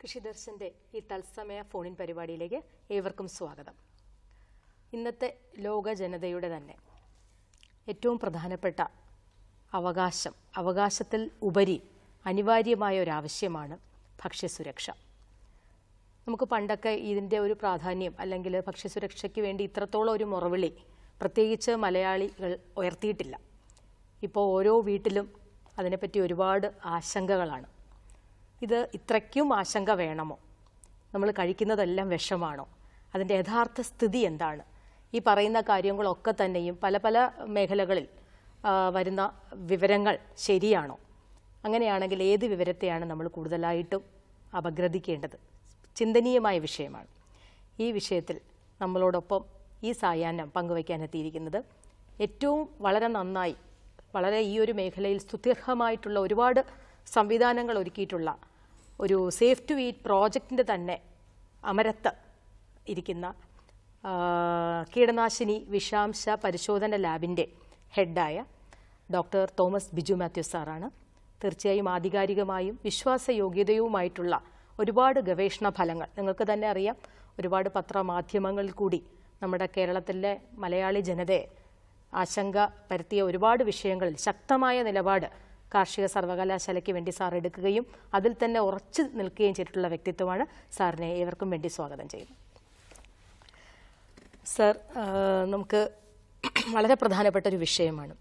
കൃഷിദർശന്റെ ഈ തത്സമയ ഫോണിൻ പരിപാടിയിലേക്ക് ഏവർക്കും സ്വാഗതം. ഇന്നത്തെ ലോക ജനതയുടെ തന്നെ ഏറ്റവും പ്രധാനപ്പെട്ട അവകാശത്തിൽ ഉപരി അനിവാര്യമായ ഒരാവശ്യമാണ് ഭക്ഷ്യസുരക്ഷ. നമുക്ക് പണ്ടൊക്കെ ഇതിൻ്റെ ഒരു പ്രാധാന്യം അല്ലെങ്കിൽ ഭക്ഷ്യസുരക്ഷയ്ക്ക് വേണ്ടി ഇത്രത്തോളം ഒരു മുറവിളി പ്രത്യേകിച്ച് മലയാളികൾ ഉയർത്തിയിട്ടില്ല. ഇപ്പോൾ ഓരോ വീട്ടിലും അതിനെപ്പറ്റി ഒരുപാട് ആശങ്കകളാണ്. ഇത് ഇത്രയ്ക്കും ആശങ്ക വേണമോ? നമ്മൾ കഴിക്കുന്നതെല്ലാം വിഷമാണോ? അതിൻ്റെ യഥാർത്ഥ സ്ഥിതി എന്താണ്? ഈ പറയുന്ന കാര്യങ്ങളൊക്കെ തന്നെയും പല പല മേഖലകളിൽ വരുന്ന വിവരങ്ങൾ ശരിയാണോ? അങ്ങനെയാണെങ്കിൽ ഏത് വിവരത്തെയാണ് നമ്മൾ കൂടുതലായിട്ടും അപഗ്രഥിക്കേണ്ടത്? ചിന്തനീയമായ വിഷയമാണ്. ഈ വിഷയത്തിൽ നമ്മളോടൊപ്പം ഈ സായാഹ്നം പങ്കുവയ്ക്കാനെത്തിയിരിക്കുന്നത് ഏറ്റവും വളരെ നന്നായി ഈ ഒരു മേഖലയിൽ സ്തുത്യർഹമായിട്ടുള്ള ഒരുപാട് സംവിധാനങ്ങൾ ഒരുക്കിയിട്ടുള്ള ഒരു സേഫ് ടു ഈറ്റ് പ്രോജക്റ്റിൻ്റെ തന്നെ അമരത്ത് ഇരിക്കുന്ന കീടനാശിനി വിഷാംശ പരിശോധന ലാബിൻ്റെ ഹെഡായ ഡോക്ടർ തോമസ് ബിജു മാത്യു സാറാണ്. തീർച്ചയായും ആധികാരികമായും വിശ്വാസയോഗ്യതയുമായിട്ടുള്ള ഒരുപാട് ഗവേഷണ ഫലങ്ങൾ നിങ്ങൾക്ക് തന്നെ അറിയാം. ഒരുപാട് പത്രമാധ്യമങ്ങളിൽ കൂടി നമ്മുടെ കേരളത്തിലെ മലയാളി ജനതയെ ആശങ്ക പരത്തിയ ഒരുപാട് വിഷയങ്ങളിൽ ശക്തമായ നിലപാട് കാർഷിക സർവകലാശാലയ്ക്ക് വേണ്ടി സാർ എടുക്കുകയും അതിൽ തന്നെ ഉറച്ചു നിൽക്കുകയും ചെയ്തിട്ടുള്ള വ്യക്തിത്വമാണ്. സാറിനെ ഏവർക്കും വേണ്ടി സ്വാഗതം ചെയ്യുന്നു. സർ, നമുക്ക് വളരെ പ്രധാനപ്പെട്ട ഒരു വിഷയമാണ്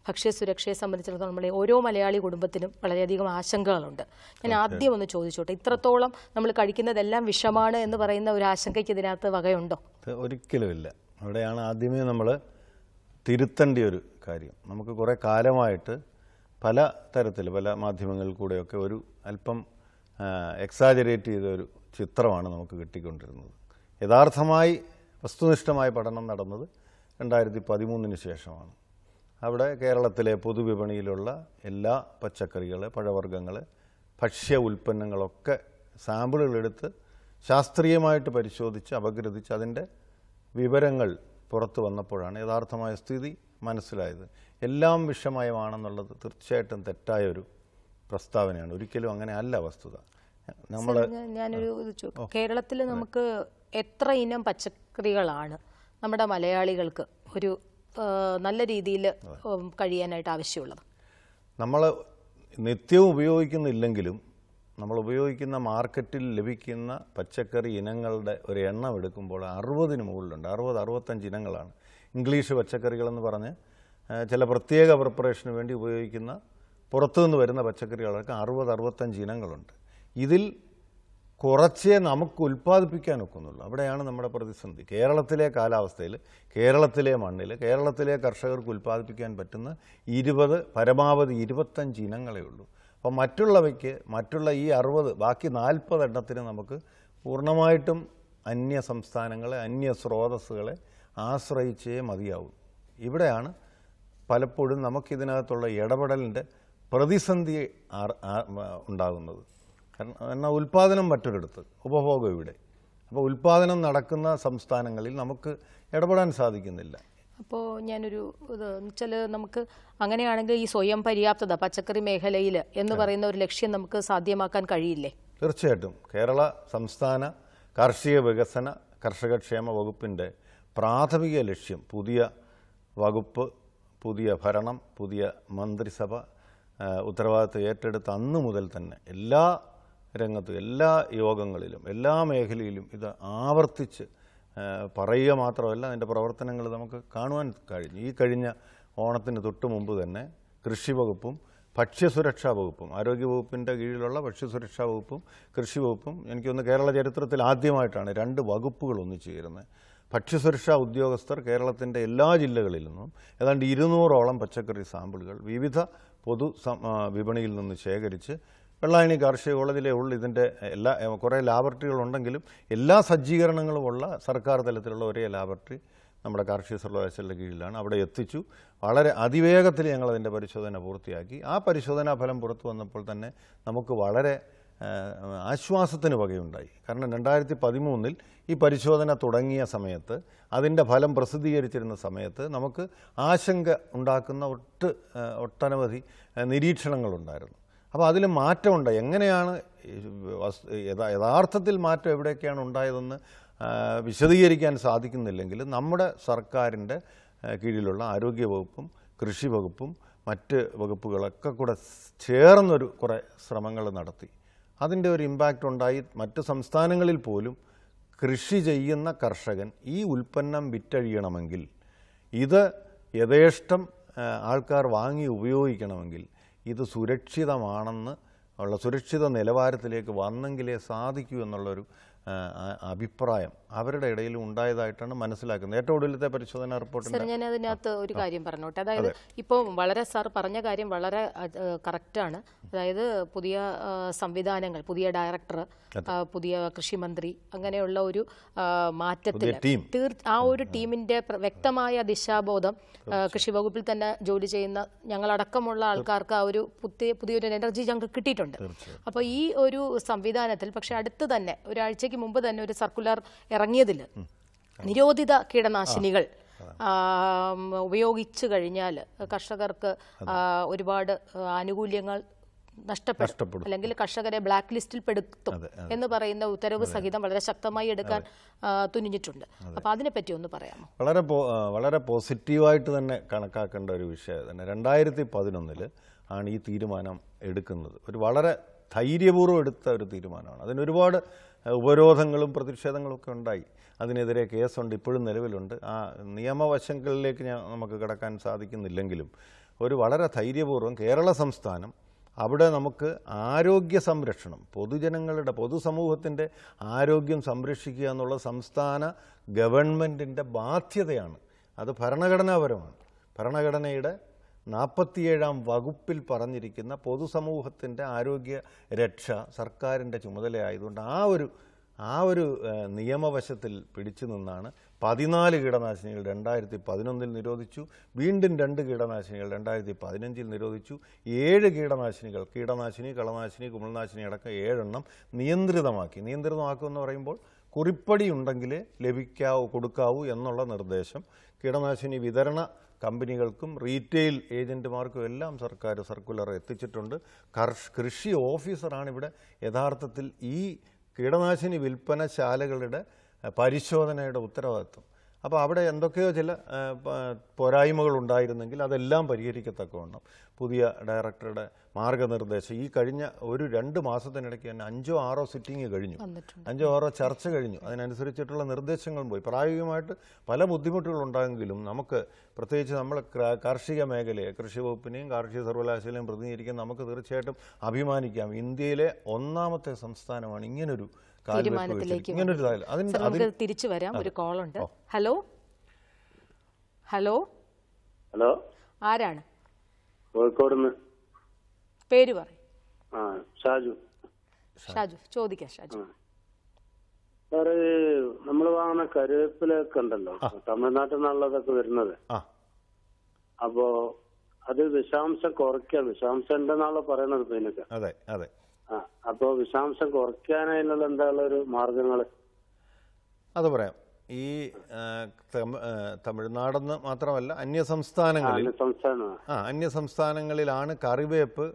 ഭക്ഷ്യസുരക്ഷയെ സംബന്ധിച്ചിടത്തോളം. നമ്മളെ ഓരോ മലയാളി കുടുംബത്തിനും വളരെയധികം ആശങ്കകളുണ്ട്. ഞാൻ ആദ്യം ഒന്ന് ചോദിച്ചോട്ടെ, ഇത്രത്തോളം നമ്മൾ കഴിക്കുന്നതെല്ലാം വിഷമാണ് എന്ന് പറയുന്ന ഒരു ആശങ്കയ്ക്ക് ഇതിനകത്ത് വകയുണ്ടോ? ഒരിക്കലുമില്ല. അവിടെയാണ് ആദ്യമേ നമ്മൾ തിരുത്തേണ്ട ഒരു കാര്യം. നമുക്ക് കുറേ കാലമായിട്ട് പല തരത്തിൽ പല മാധ്യമങ്ങളിൽ കൂടെയൊക്കെ ഒരു അല്പം എക്സാജറേറ്റ് ചെയ്ത ഒരു ചിത്രമാണ് നമുക്ക് കിട്ടിക്കൊണ്ടിരുന്നത്. യഥാർത്ഥമായി വസ്തുനിഷ്ഠമായ പഠനം നടന്നത് 2013 ശേഷമാണ്. അവിടെ കേരളത്തിലെ പൊതുവിപണിയിലുള്ള എല്ലാ പച്ചക്കറികൾ, പഴവർഗ്ഗങ്ങൾ, ഭക്ഷ്യ ഉൽപ്പന്നങ്ങളൊക്കെ സാമ്പിളുകളെടുത്ത് ശാസ്ത്രീയമായിട്ട് പരിശോധിച്ച് അപഗ്രഥിച്ച് അതിൻ്റെ വിവരങ്ങൾ പുറത്തു വന്നപ്പോഴാണ് യഥാർത്ഥമായ സ്ഥിതി മനസ്സിലായത്. എല്ലാം വിഷമയമാണെന്നുള്ളത് തീർച്ചയായിട്ടും തെറ്റായ ഒരു പ്രസ്താവനയാണ്. ഒരിക്കലും അങ്ങനെ അല്ല വസ്തുത. ഞാനൊരു കേരളത്തിൽ നമുക്ക് എത്ര ഇനം പച്ചക്കറികളാണ് നമ്മുടെ മലയാളികൾക്ക് ഒരു നല്ല രീതിയിൽ കഴിയാനായിട്ട് ആവശ്യമുള്ളത്? നമ്മൾ നിത്യവും ഉപയോഗിക്കുന്നില്ലെങ്കിലും നമ്മൾ ഉപയോഗിക്കുന്ന മാർക്കറ്റിൽ ലഭിക്കുന്ന പച്ചക്കറി ഇനങ്ങളുടെ ഒരു എണ്ണം എടുക്കുമ്പോൾ 60-ന് മുകളിലുണ്ട്. 60-65 ഇനങ്ങളാണ്. ഇംഗ്ലീഷ് പച്ചക്കറികളെന്ന് പറഞ്ഞ് ചില പ്രത്യേക പ്രിപ്പറേഷന് വേണ്ടി ഉപയോഗിക്കുന്ന പുറത്തുനിന്ന് വരുന്ന പച്ചക്കറികളൊക്കെ 60-65 ഇനങ്ങളുണ്ട്. ഇതിൽ കുറച്ചേ നമുക്ക് ഉൽപ്പാദിപ്പിക്കാൻ ഒക്കുന്നുള്ളൂ. അവിടെയാണ് നമ്മുടെ പ്രതിസന്ധി. കേരളത്തിലെ കാലാവസ്ഥയിൽ, കേരളത്തിലെ മണ്ണിൽ, കേരളത്തിലെ കർഷകർക്ക് ഉൽപ്പാദിപ്പിക്കാൻ പറ്റുന്ന 20, പരമാവധി 25 ഇനങ്ങളേ ഉള്ളൂ. അപ്പം മറ്റുള്ള ഈ 60, ബാക്കി 40 എണ്ണത്തിന് നമുക്ക് പൂർണ്ണമായിട്ടും അന്യ സംസ്ഥാനങ്ങളെ, അന്യ സ്രോതസ്സുകളെ ആശ്രയിച്ചേ മതിയാവും. ഇവിടെയാണ് പലപ്പോഴും നമുക്കിതിനകത്തുള്ള ഇടപെടലിൻ്റെ പ്രതിസന്ധി ഉണ്ടാകുന്നത്. കാരണം ഉൽപ്പാദനം മറ്റൊരിടത്ത്, ഉപഭോഗം ഇവിടെ. അപ്പോൾ ഉൽപ്പാദനം നടക്കുന്ന സംസ്ഥാനങ്ങളിൽ നമുക്ക് ഇടപെടാൻ സാധിക്കുന്നില്ല. അപ്പോൾ ഞാനൊരു നമുക്ക് അങ്ങനെയാണെങ്കിൽ ഈ സ്വയം പര്യാപ്തത പച്ചക്കറി മേഖലയിൽ എന്ന് പറയുന്ന ഒരു ലക്ഷ്യം നമുക്ക് സാധ്യമാക്കാൻ കഴിയില്ലേ? തീർച്ചയായിട്ടും. കേരള സംസ്ഥാന കാർഷിക വികസന കർഷകക്ഷേമ വകുപ്പിൻ്റെ പ്രാഥമിക ലക്ഷ്യം പുതിയ വകുപ്പ്, പുതിയ ഭരണം, പുതിയ മന്ത്രിസഭ ഉത്തരവാദിത്വം ഏറ്റെടുത്ത അന്നു മുതൽ തന്നെ എല്ലാ രംഗത്തും, എല്ലാ യോഗങ്ങളിലും, എല്ലാ മേഖലയിലും ഇത് ആവർത്തിച്ച് പറയുക മാത്രമല്ല, അതിൻ്റെ പ്രവർത്തനങ്ങൾ നമുക്ക് കാണുവാൻ കഴിഞ്ഞു. ഈ കഴിഞ്ഞ ഓണത്തിന് തൊട്ട് മുമ്പ് തന്നെ കൃഷി വകുപ്പും ഭക്ഷ്യസുരക്ഷാ വകുപ്പും, ആരോഗ്യവകുപ്പിൻ്റെ കീഴിലുള്ള ഭക്ഷ്യസുരക്ഷാ വകുപ്പും കൃഷി വകുപ്പും, എനിക്കൊന്ന് കേരള ചരിത്രത്തിൽ ആദ്യമായിട്ടാണ് 2 വകുപ്പുകൾ ഒന്നിച്ചു ചേരുന്നത്. ഭക്ഷ്യസുരക്ഷാ ഉദ്യോഗസ്ഥർ കേരളത്തിൻ്റെ എല്ലാ ജില്ലകളിൽ നിന്നും ഏതാണ്ട് 200ഓളം പച്ചക്കറി സാമ്പിളുകൾ വിവിധ പൊതു വിപണിയിൽ നിന്ന് ശേഖരിച്ച് വെള്ളായണി കാർഷിക കോളേജിലെ ഇതിൻ്റെ കുറേ ലാബറട്ടറികളുണ്ടെങ്കിലും എല്ലാ സജ്ജീകരണങ്ങളുമുള്ള സർക്കാർ തലത്തിലുള്ള ഒരേ ലാബറട്ടറി നമ്മുടെ കാർഷിക സർവകലാശാലയുടെ കീഴിലാണ്. അവിടെ എത്തിച്ചു. വളരെ അതിവേഗത്തിൽ ഞങ്ങളതിൻ്റെ പരിശോധന പൂർത്തിയാക്കി. ആ പരിശോധനാ ഫലം പുറത്തു വന്നപ്പോൾ തന്നെ നമുക്ക് വളരെ ആശ്വാസത്തിന് വകയുണ്ടായി. കാരണം 2013 ഈ പരിശോധന തുടങ്ങിയ സമയത്ത്, അതിൻ്റെ ഫലം പ്രസിദ്ധീകരിച്ചിരുന്ന സമയത്ത് നമുക്ക് ആശങ്ക ഉണ്ടാക്കുന്ന ഒട്ടനവധി നിരീക്ഷണങ്ങളുണ്ടായിരുന്നു. അപ്പോൾ അതിൽ മാറ്റമുണ്ട്. എങ്ങനെയാണ് യഥാർത്ഥത്തിൽ മാറ്റം എവിടെയൊക്കെയാണ് ഉണ്ടായതെന്ന് വിശദീകരിക്കാൻ സാധിക്കുന്നില്ലെങ്കിൽ നമ്മുടെ സർക്കാരിൻ്റെ കീഴിലുള്ള ആരോഗ്യവകുപ്പും കൃഷി വകുപ്പും മറ്റ് വകുപ്പുകളൊക്കെ കൂടെ ചേർന്നൊരു കുറേ ശ്രമങ്ങൾ നടത്തി. അതിൻ്റെ ഒരു ഇമ്പാക്റ്റ് ഉണ്ടായി. മറ്റ് സംസ്ഥാനങ്ങളിൽ പോലും കൃഷി ചെയ്യുന്ന കർഷകൻ ഈ ഉൽപ്പന്നം വിറ്റഴിയണമെങ്കിൽ, ഇത് യഥേഷ്ടം ആൾക്കാർ വാങ്ങി ഉപയോഗിക്കണമെങ്കിൽ ഇത് സുരക്ഷിതമാണെന്ന് ഉള്ള സുരക്ഷിത നിലവാരത്തിലേക്ക് വന്നെങ്കിലേ സാധിക്കൂ എന്നുള്ളൊരു അഭിപ്രായം അവരുടെ ഇടയിൽ ഉണ്ടായതായിട്ടാണ് മനസ്സിലാക്കുന്നത്. ഏറ്റവും ഒടുവിലത്തെ പരിശോധനാ റിപ്പോർട്ട് ഞാൻ അതിനകത്ത് ഒരു കാര്യം പറഞ്ഞോട്ടെ. അതായത് ഇപ്പോൾ വളരെ സാർ പറഞ്ഞ കാര്യം വളരെ കറക്റ്റാണ്. അതായത് പുതിയ സംവിധാനങ്ങൾ, പുതിയ ഡയറക്ടർ, പുതിയ കൃഷിമന്ത്രി, അങ്ങനെയുള്ള ഒരു മാറ്റത്തിൽ ആ ഒരു ടീമിന്റെ വ്യക്തമായ ദിശാബോധം കൃഷി വകുപ്പിൽ തന്നെ ജോലി ചെയ്യുന്ന ഞങ്ങളടക്കമുള്ള ആൾക്കാർക്ക് ആ ഒരു പുതിയൊരു എനർജി ഞങ്ങൾക്ക് കിട്ടിയിട്ടുണ്ട്. അപ്പോൾ ഈ ഒരു സംവിധാനത്തിൽ പക്ഷെ അടുത്ത് തന്നെ ഒരാഴ്ചയ്ക്ക് മുമ്പ് തന്നെ ഒരു സർക്കുലർ ഇറങ്ങിയതിൽ നിരോധിത കീടനാശിനികൾ ഉപയോഗിച്ചു കഴിഞ്ഞാൽ കർഷകർക്ക് ഒരുപാട് ആനുകൂല്യങ്ങൾ നഷ്ടപ്പെടും, അല്ലെങ്കിൽ കർഷകരെ ബ്ലാക്ക് ലിസ്റ്റിൽ പെടുത്തും എന്ന് പറയുന്ന ഉത്തരവ് സഹിതം വളരെ ശക്തമായി എടുക്കാൻ തുനിഞ്ഞിട്ടുണ്ട്. അപ്പോൾ അതിനെപ്പറ്റി ഒന്ന് പറയാമോ? വളരെ പോസിറ്റീവായിട്ട് തന്നെ കണക്കാക്കേണ്ട ഒരു വിഷയം തന്നെ. 2011 ആണ് ഈ തീരുമാനം എടുക്കുന്നത്. ഒരു വളരെ ധൈര്യപൂർവ്വം എടുത്ത ഒരു തീരുമാനമാണ്. അതിനൊരുപാട് ഉപരോധങ്ങളും പ്രതിഷേധങ്ങളും ഒക്കെ ഉണ്ടായി. അതിനെതിരെ കേസുണ്ട്, ഇപ്പോഴും നിലവിലുണ്ട്. ആ നിയമവശങ്ങളിലേക്ക് നമുക്ക് കടക്കാൻ സാധിക്കുന്നില്ലെങ്കിലും ഒരു വളരെ ധൈര്യപൂർവ്വം കേരള സംസ്ഥാനം അവിടെ നമുക്ക് ആരോഗ്യ സംരക്ഷണം, പൊതുജനങ്ങളുടെ പൊതുസമൂഹത്തിൻ്റെ ആരോഗ്യം സംരക്ഷിക്കുക എന്നുള്ള സംസ്ഥാന ഗവൺമെൻറ്റിൻ്റെ ബാധ്യതയാണ്. അത് ഭരണഘടനാപരമാണ്. ഭരണഘടനയുടെ 47-ാം വകുപ്പിൽ പറഞ്ഞിരിക്കുന്ന പൊതുസമൂഹത്തിൻ്റെ ആരോഗ്യ രക്ഷ സർക്കാരിൻ്റെ ചുമതലയായതുകൊണ്ട് ആ ഒരു നിയമവശത്തിൽ പിടിച്ചു നിന്നാണ് 14 കീടനാശിനികൾ 2011 നിരോധിച്ചു. വീണ്ടും 2 കീടനാശിനികൾ 2015 നിരോധിച്ചു. 7 കീടനാശിനി, കളനാശിനി, കുമിൾനാശിനി അടക്കം 7 എണ്ണം നിയന്ത്രിതമാക്കുമെന്ന് പറയുമ്പോൾ കുറിപ്പടി ഉണ്ടെങ്കിലേ കൊടുക്കാവൂ എന്നുള്ള നിർദ്ദേശം കീടനാശിനി വിതരണ കമ്പനികൾക്കും റീറ്റെയിൽ ഏജൻറ്റുമാർക്കും എല്ലാം സർക്കാർ സർക്കുലർ എത്തിച്ചിട്ടുണ്ട്. കൃഷി ഓഫീസറാണ് ഇവിടെ യഥാർത്ഥത്തിൽ ഈ കീടനാശിനി വിൽപ്പനശാലകളുടെ പരിശോധനയുടെ ഉത്തരവാദിത്വം. അപ്പോൾ അവിടെ എന്തൊക്കെയോ ചില പോരായ്മകൾ ഉണ്ടായിരുന്നെങ്കിൽ അതെല്ലാം പരിഹരിക്കത്തക്കവണ്ണം പുതിയ ഡയറക്ടറുടെ മാർഗനിർദ്ദേശം ഈ കഴിഞ്ഞ 2 മാസത്തിനിടയ്ക്ക് തന്നെ 5-6 സിറ്റിംഗ് കഴിഞ്ഞു, 5-6 ചർച്ച കഴിഞ്ഞു. അതിനനുസരിച്ചിട്ടുള്ള നിർദ്ദേശങ്ങളും പോയി. പ്രായോഗികമായിട്ട് പല ബുദ്ധിമുട്ടുകളുണ്ടായെങ്കിലും നമുക്ക് പ്രത്യേകിച്ച് നമ്മൾ കാർഷിക മേഖലയെ, കൃഷി വകുപ്പിനെയും കാർഷിക സർവകലാശാലയും പ്രതിനിധീകരിക്കാൻ നമുക്ക് തീർച്ചയായിട്ടും അഭിമാനിക്കാം. ഇന്ത്യയിലെ 1ാമത്തെ സംസ്ഥാനമാണ് ഇങ്ങനൊരു തിരിച്ചു വരാം. ഒരു കോൾ ഉണ്ട്. ഹലോ ഹലോ ഹലോ, ആരാണ്? കോഴിക്കോട് പേര് പറയും. ഷാജു. ചോദിക്കാം ഷാജു. സാറ്, നമ്മൾ വാങ്ങുന്ന കരുവേപ്പിലൊക്കെ ഉണ്ടല്ലോ, തമിഴ്നാട്ടിൽ നിന്നുള്ളതൊക്കെ വരുന്നത്. അപ്പോ അത് വിഷാംശം കുറയ്ക്കാം, വിഷാംശം ഉണ്ടെന്നാണല്ലോ പറയണത് ഇതിനൊക്കെ. അതെ അതെ. അപ്പോൾ വിഷാംശം കുറയ്ക്കാനായിട്ടുള്ള എന്തായുള്ള ഒരു മാർഗങ്ങൾ അത് പറയാം. ഈ തമിഴ്നാടെന്ന് മാത്രമല്ല അന്യസംസ്ഥാനങ്ങളിലാണ് കറിവേപ്പ്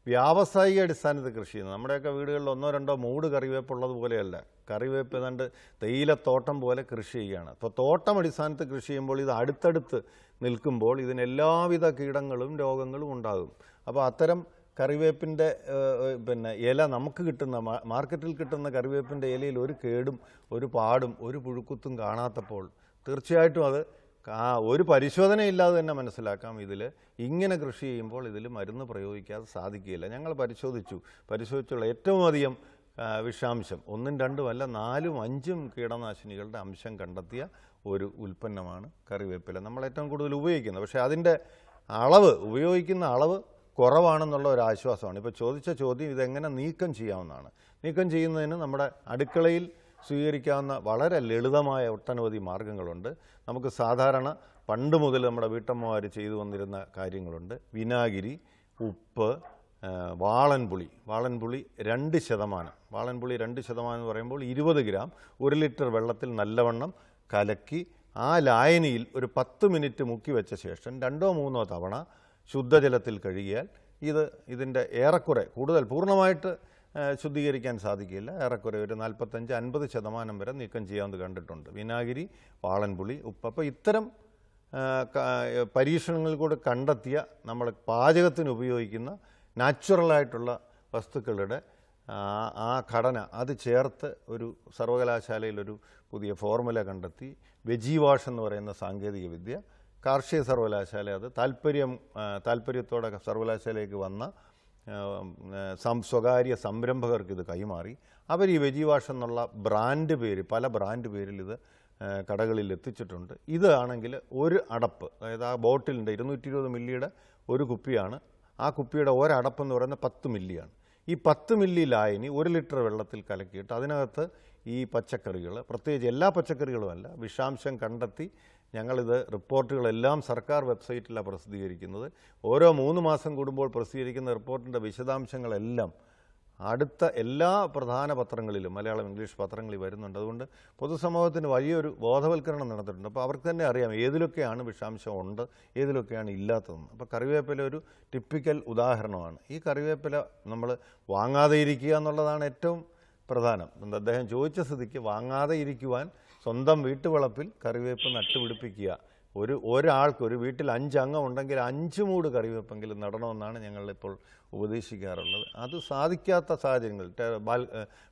വ്യാവസായിക അടിസ്ഥാനത്തിൽ കൃഷി ചെയ്യുന്നത്. നമ്മുടെയൊക്കെ വീടുകളിൽ 1-2 മൂട് കറിവേപ്പ് ഉള്ളതുപോലെയല്ല. കറിവേപ്പ് ഏതാണ്ട് തേയിലത്തോട്ടം പോലെ കൃഷി ചെയ്യുകയാണ്. അപ്പോൾ തോട്ടം അടിസ്ഥാനത്തിൽ കൃഷി ചെയ്യുമ്പോൾ ഇത് അടുത്തടുത്ത് നിൽക്കുമ്പോൾ ഇതിന് എല്ലാവിധ കീടങ്ങളും രോഗങ്ങളും ഉണ്ടാകും. അപ്പോൾ അത്തരം കറിവേപ്പിൻ്റെ ഇല നമുക്ക് കിട്ടുന്ന മാർക്കറ്റിൽ കിട്ടുന്ന കറിവേപ്പിൻ്റെ ഇലയിൽ ഒരു കേടും ഒരു പാടും ഒരു പുഴുക്കുത്തും കാണാത്തപ്പോൾ തീർച്ചയായിട്ടും അത് ഒരു പരിശോധനയില്ലാതെ തന്നെ മനസ്സിലാക്കാം ഇതിൽ ഇങ്ങനെ കൃഷി ചെയ്യുമ്പോൾ ഇതിൽ മരുന്ന് പ്രയോഗിക്കാതെ സാധിക്കുകയില്ല. ഞങ്ങൾ പരിശോധിച്ചുള്ള ഏറ്റവും അധികം വിഷാംശം 1ഉം 2ഉം അല്ല 4ഉം 5ഉം കീടനാശിനികളുടെ അംശം കണ്ടെത്തിയ ഒരു ഉൽപ്പന്നമാണ് കറിവേപ്പില. നമ്മൾ ഏറ്റവും കൂടുതൽ ഉപയോഗിക്കുന്നത്. പക്ഷേ അതിൻ്റെ ഉപയോഗിക്കുന്ന അളവ് കുറവാണെന്നുള്ള ഒരു ആശ്വാസമാണ്. ഇപ്പോൾ ചോദിച്ച ചോദ്യം ഇതെങ്ങനെ നീക്കം ചെയ്യാവുന്നതാണ്. നീക്കം ചെയ്യുന്നതിന് നമ്മുടെ അടുക്കളയിൽ സ്വീകരിക്കാവുന്ന വളരെ ലളിതമായ ഒട്ടനവധി മാർഗങ്ങളുണ്ട്. നമുക്ക് സാധാരണ പണ്ട് മുതൽ നമ്മുടെ വീട്ടമ്മമാർ ചെയ്തു വന്നിരുന്ന കാര്യങ്ങളുണ്ട്. വിനാഗിരി, ഉപ്പ്, വാളൻപുളി 2%. വാളൻപുളി 2% എന്ന് പറയുമ്പോൾ 20 ഗ്രാം 1 ലിറ്റർ വെള്ളത്തിൽ നല്ലവണ്ണം കലക്കി ആ ലായനിയിൽ ഒരു 10 മിനിറ്റ് മുക്കി വെച്ച ശേഷം 2-3 തവണ ശുദ്ധജലത്തിൽ കഴുകിയാൽ ഇതിൻ്റെ ഏറെക്കുറെ കൂടുതൽ പൂർണ്ണമായിട്ട് ശുദ്ധീകരിക്കാൻ സാധിക്കില്ല. ഏറെക്കുറെ ഒരു 45-50% വരെ നീക്കം ചെയ്യാമെന്ന് കണ്ടിട്ടുണ്ട്. വിനാഗിരി, വാളൻപുളി, ഉപ്പ്. അപ്പോൾ ഇത്തരം പരീക്ഷണങ്ങളിൽ കൂടെ കണ്ടെത്തിയ നമ്മൾ പാചകത്തിന് ഉപയോഗിക്കുന്ന നാച്ചുറലായിട്ടുള്ള വസ്തുക്കളുടെ ആ ഘടന അത് ചേർത്ത് ഒരു സർവകലാശാലയിലൊരു പുതിയ ഫോർമുല കണ്ടെത്തി. വെജി വാഷ് എന്ന് പറയുന്ന സാങ്കേതിക വിദ്യ കാർഷിക സർവകലാശാല അത് താല്പര്യത്തോടെ സർവകലാശാലയിലേക്ക് വന്ന സ്വകാര്യ സംരംഭകർക്ക് ഇത് കൈമാറി. അവർ ഈ വെജി വാഷ് എന്നുള്ള ബ്രാൻഡ് പേര്, പല ബ്രാൻഡ് പേരിൽ ഇത് കടകളിൽ എത്തിച്ചിട്ടുണ്ട്. ഇതാണെങ്കിൽ ഒരു അടപ്പ്, അതായത് ആ ബോട്ടിലിൻ്റെ 220 മില്ലിയുടെ ഒരു കുപ്പിയാണ്. ആ കുപ്പിയുടെ ഒരടപ്പെന്ന് പറയുന്നത് 10 മില്ലിയാണ്. ഈ 10 മില്ലി ലായനി 1 ലിറ്റർ വെള്ളത്തിൽ കലക്കിയിട്ട് അതിനകത്ത് ഈ പച്ചക്കറികൾ, പ്രത്യേകിച്ച് എല്ലാ പച്ചക്കറികളുമല്ല, വിഷാംശം കണ്ടെത്തി ഞങ്ങളിത് റിപ്പോർട്ടുകളെല്ലാം സർക്കാർ വെബ്സൈറ്റിലാണ് പ്രസിദ്ധീകരിക്കുന്നത്. ഓരോ 3 മാസം കൂടുമ്പോൾ പ്രസിദ്ധീകരിക്കുന്ന റിപ്പോർട്ടിൻ്റെ വിശദാംശങ്ങളെല്ലാം അടുത്ത എല്ലാ പ്രധാന പത്രങ്ങളിലും, മലയാളം, ഇംഗ്ലീഷ് പത്രങ്ങളിൽ വരുന്നുണ്ട്. അതുകൊണ്ട് പൊതുസമൂഹത്തിന് വലിയൊരു ബോധവൽക്കരണം നടത്തിയിട്ടുണ്ട്. അപ്പോൾ അവർക്ക് തന്നെ അറിയാം ഏതിലൊക്കെയാണ് വിഷാംശം ഉണ്ട്, ഏതിലൊക്കെയാണ് ഇല്ലാത്തതെന്ന്. അപ്പോൾ കറിവേപ്പില ഒരു ടിപ്പിക്കൽ ഉദാഹരണമാണ്. ഈ കറിവേപ്പില നമ്മൾ വാങ്ങാതെ ഇരിക്കുക എന്നുള്ളതാണ് ഏറ്റവും പ്രധാനം. അദ്ദേഹം ചോദിച്ച സ്ഥിതിക്ക് വാങ്ങാതെ ഇരിക്കുവാൻ സ്വന്തം വീട്ടുവളപ്പിൽ കറിവേപ്പ് നട്ടുപിടിപ്പിക്കുക. ഒരാൾക്ക്, ഒരു വീട്ടിൽ 5 അംഗം ഉണ്ടെങ്കിൽ 5 മൂട് കറിവേപ്പെങ്കിലും നടണമെന്നാണ് ഞങ്ങളിപ്പോൾ ഉപദേശിക്കാറുള്ളത്. അത് സാധിക്കാത്ത സാഹചര്യങ്ങൾ,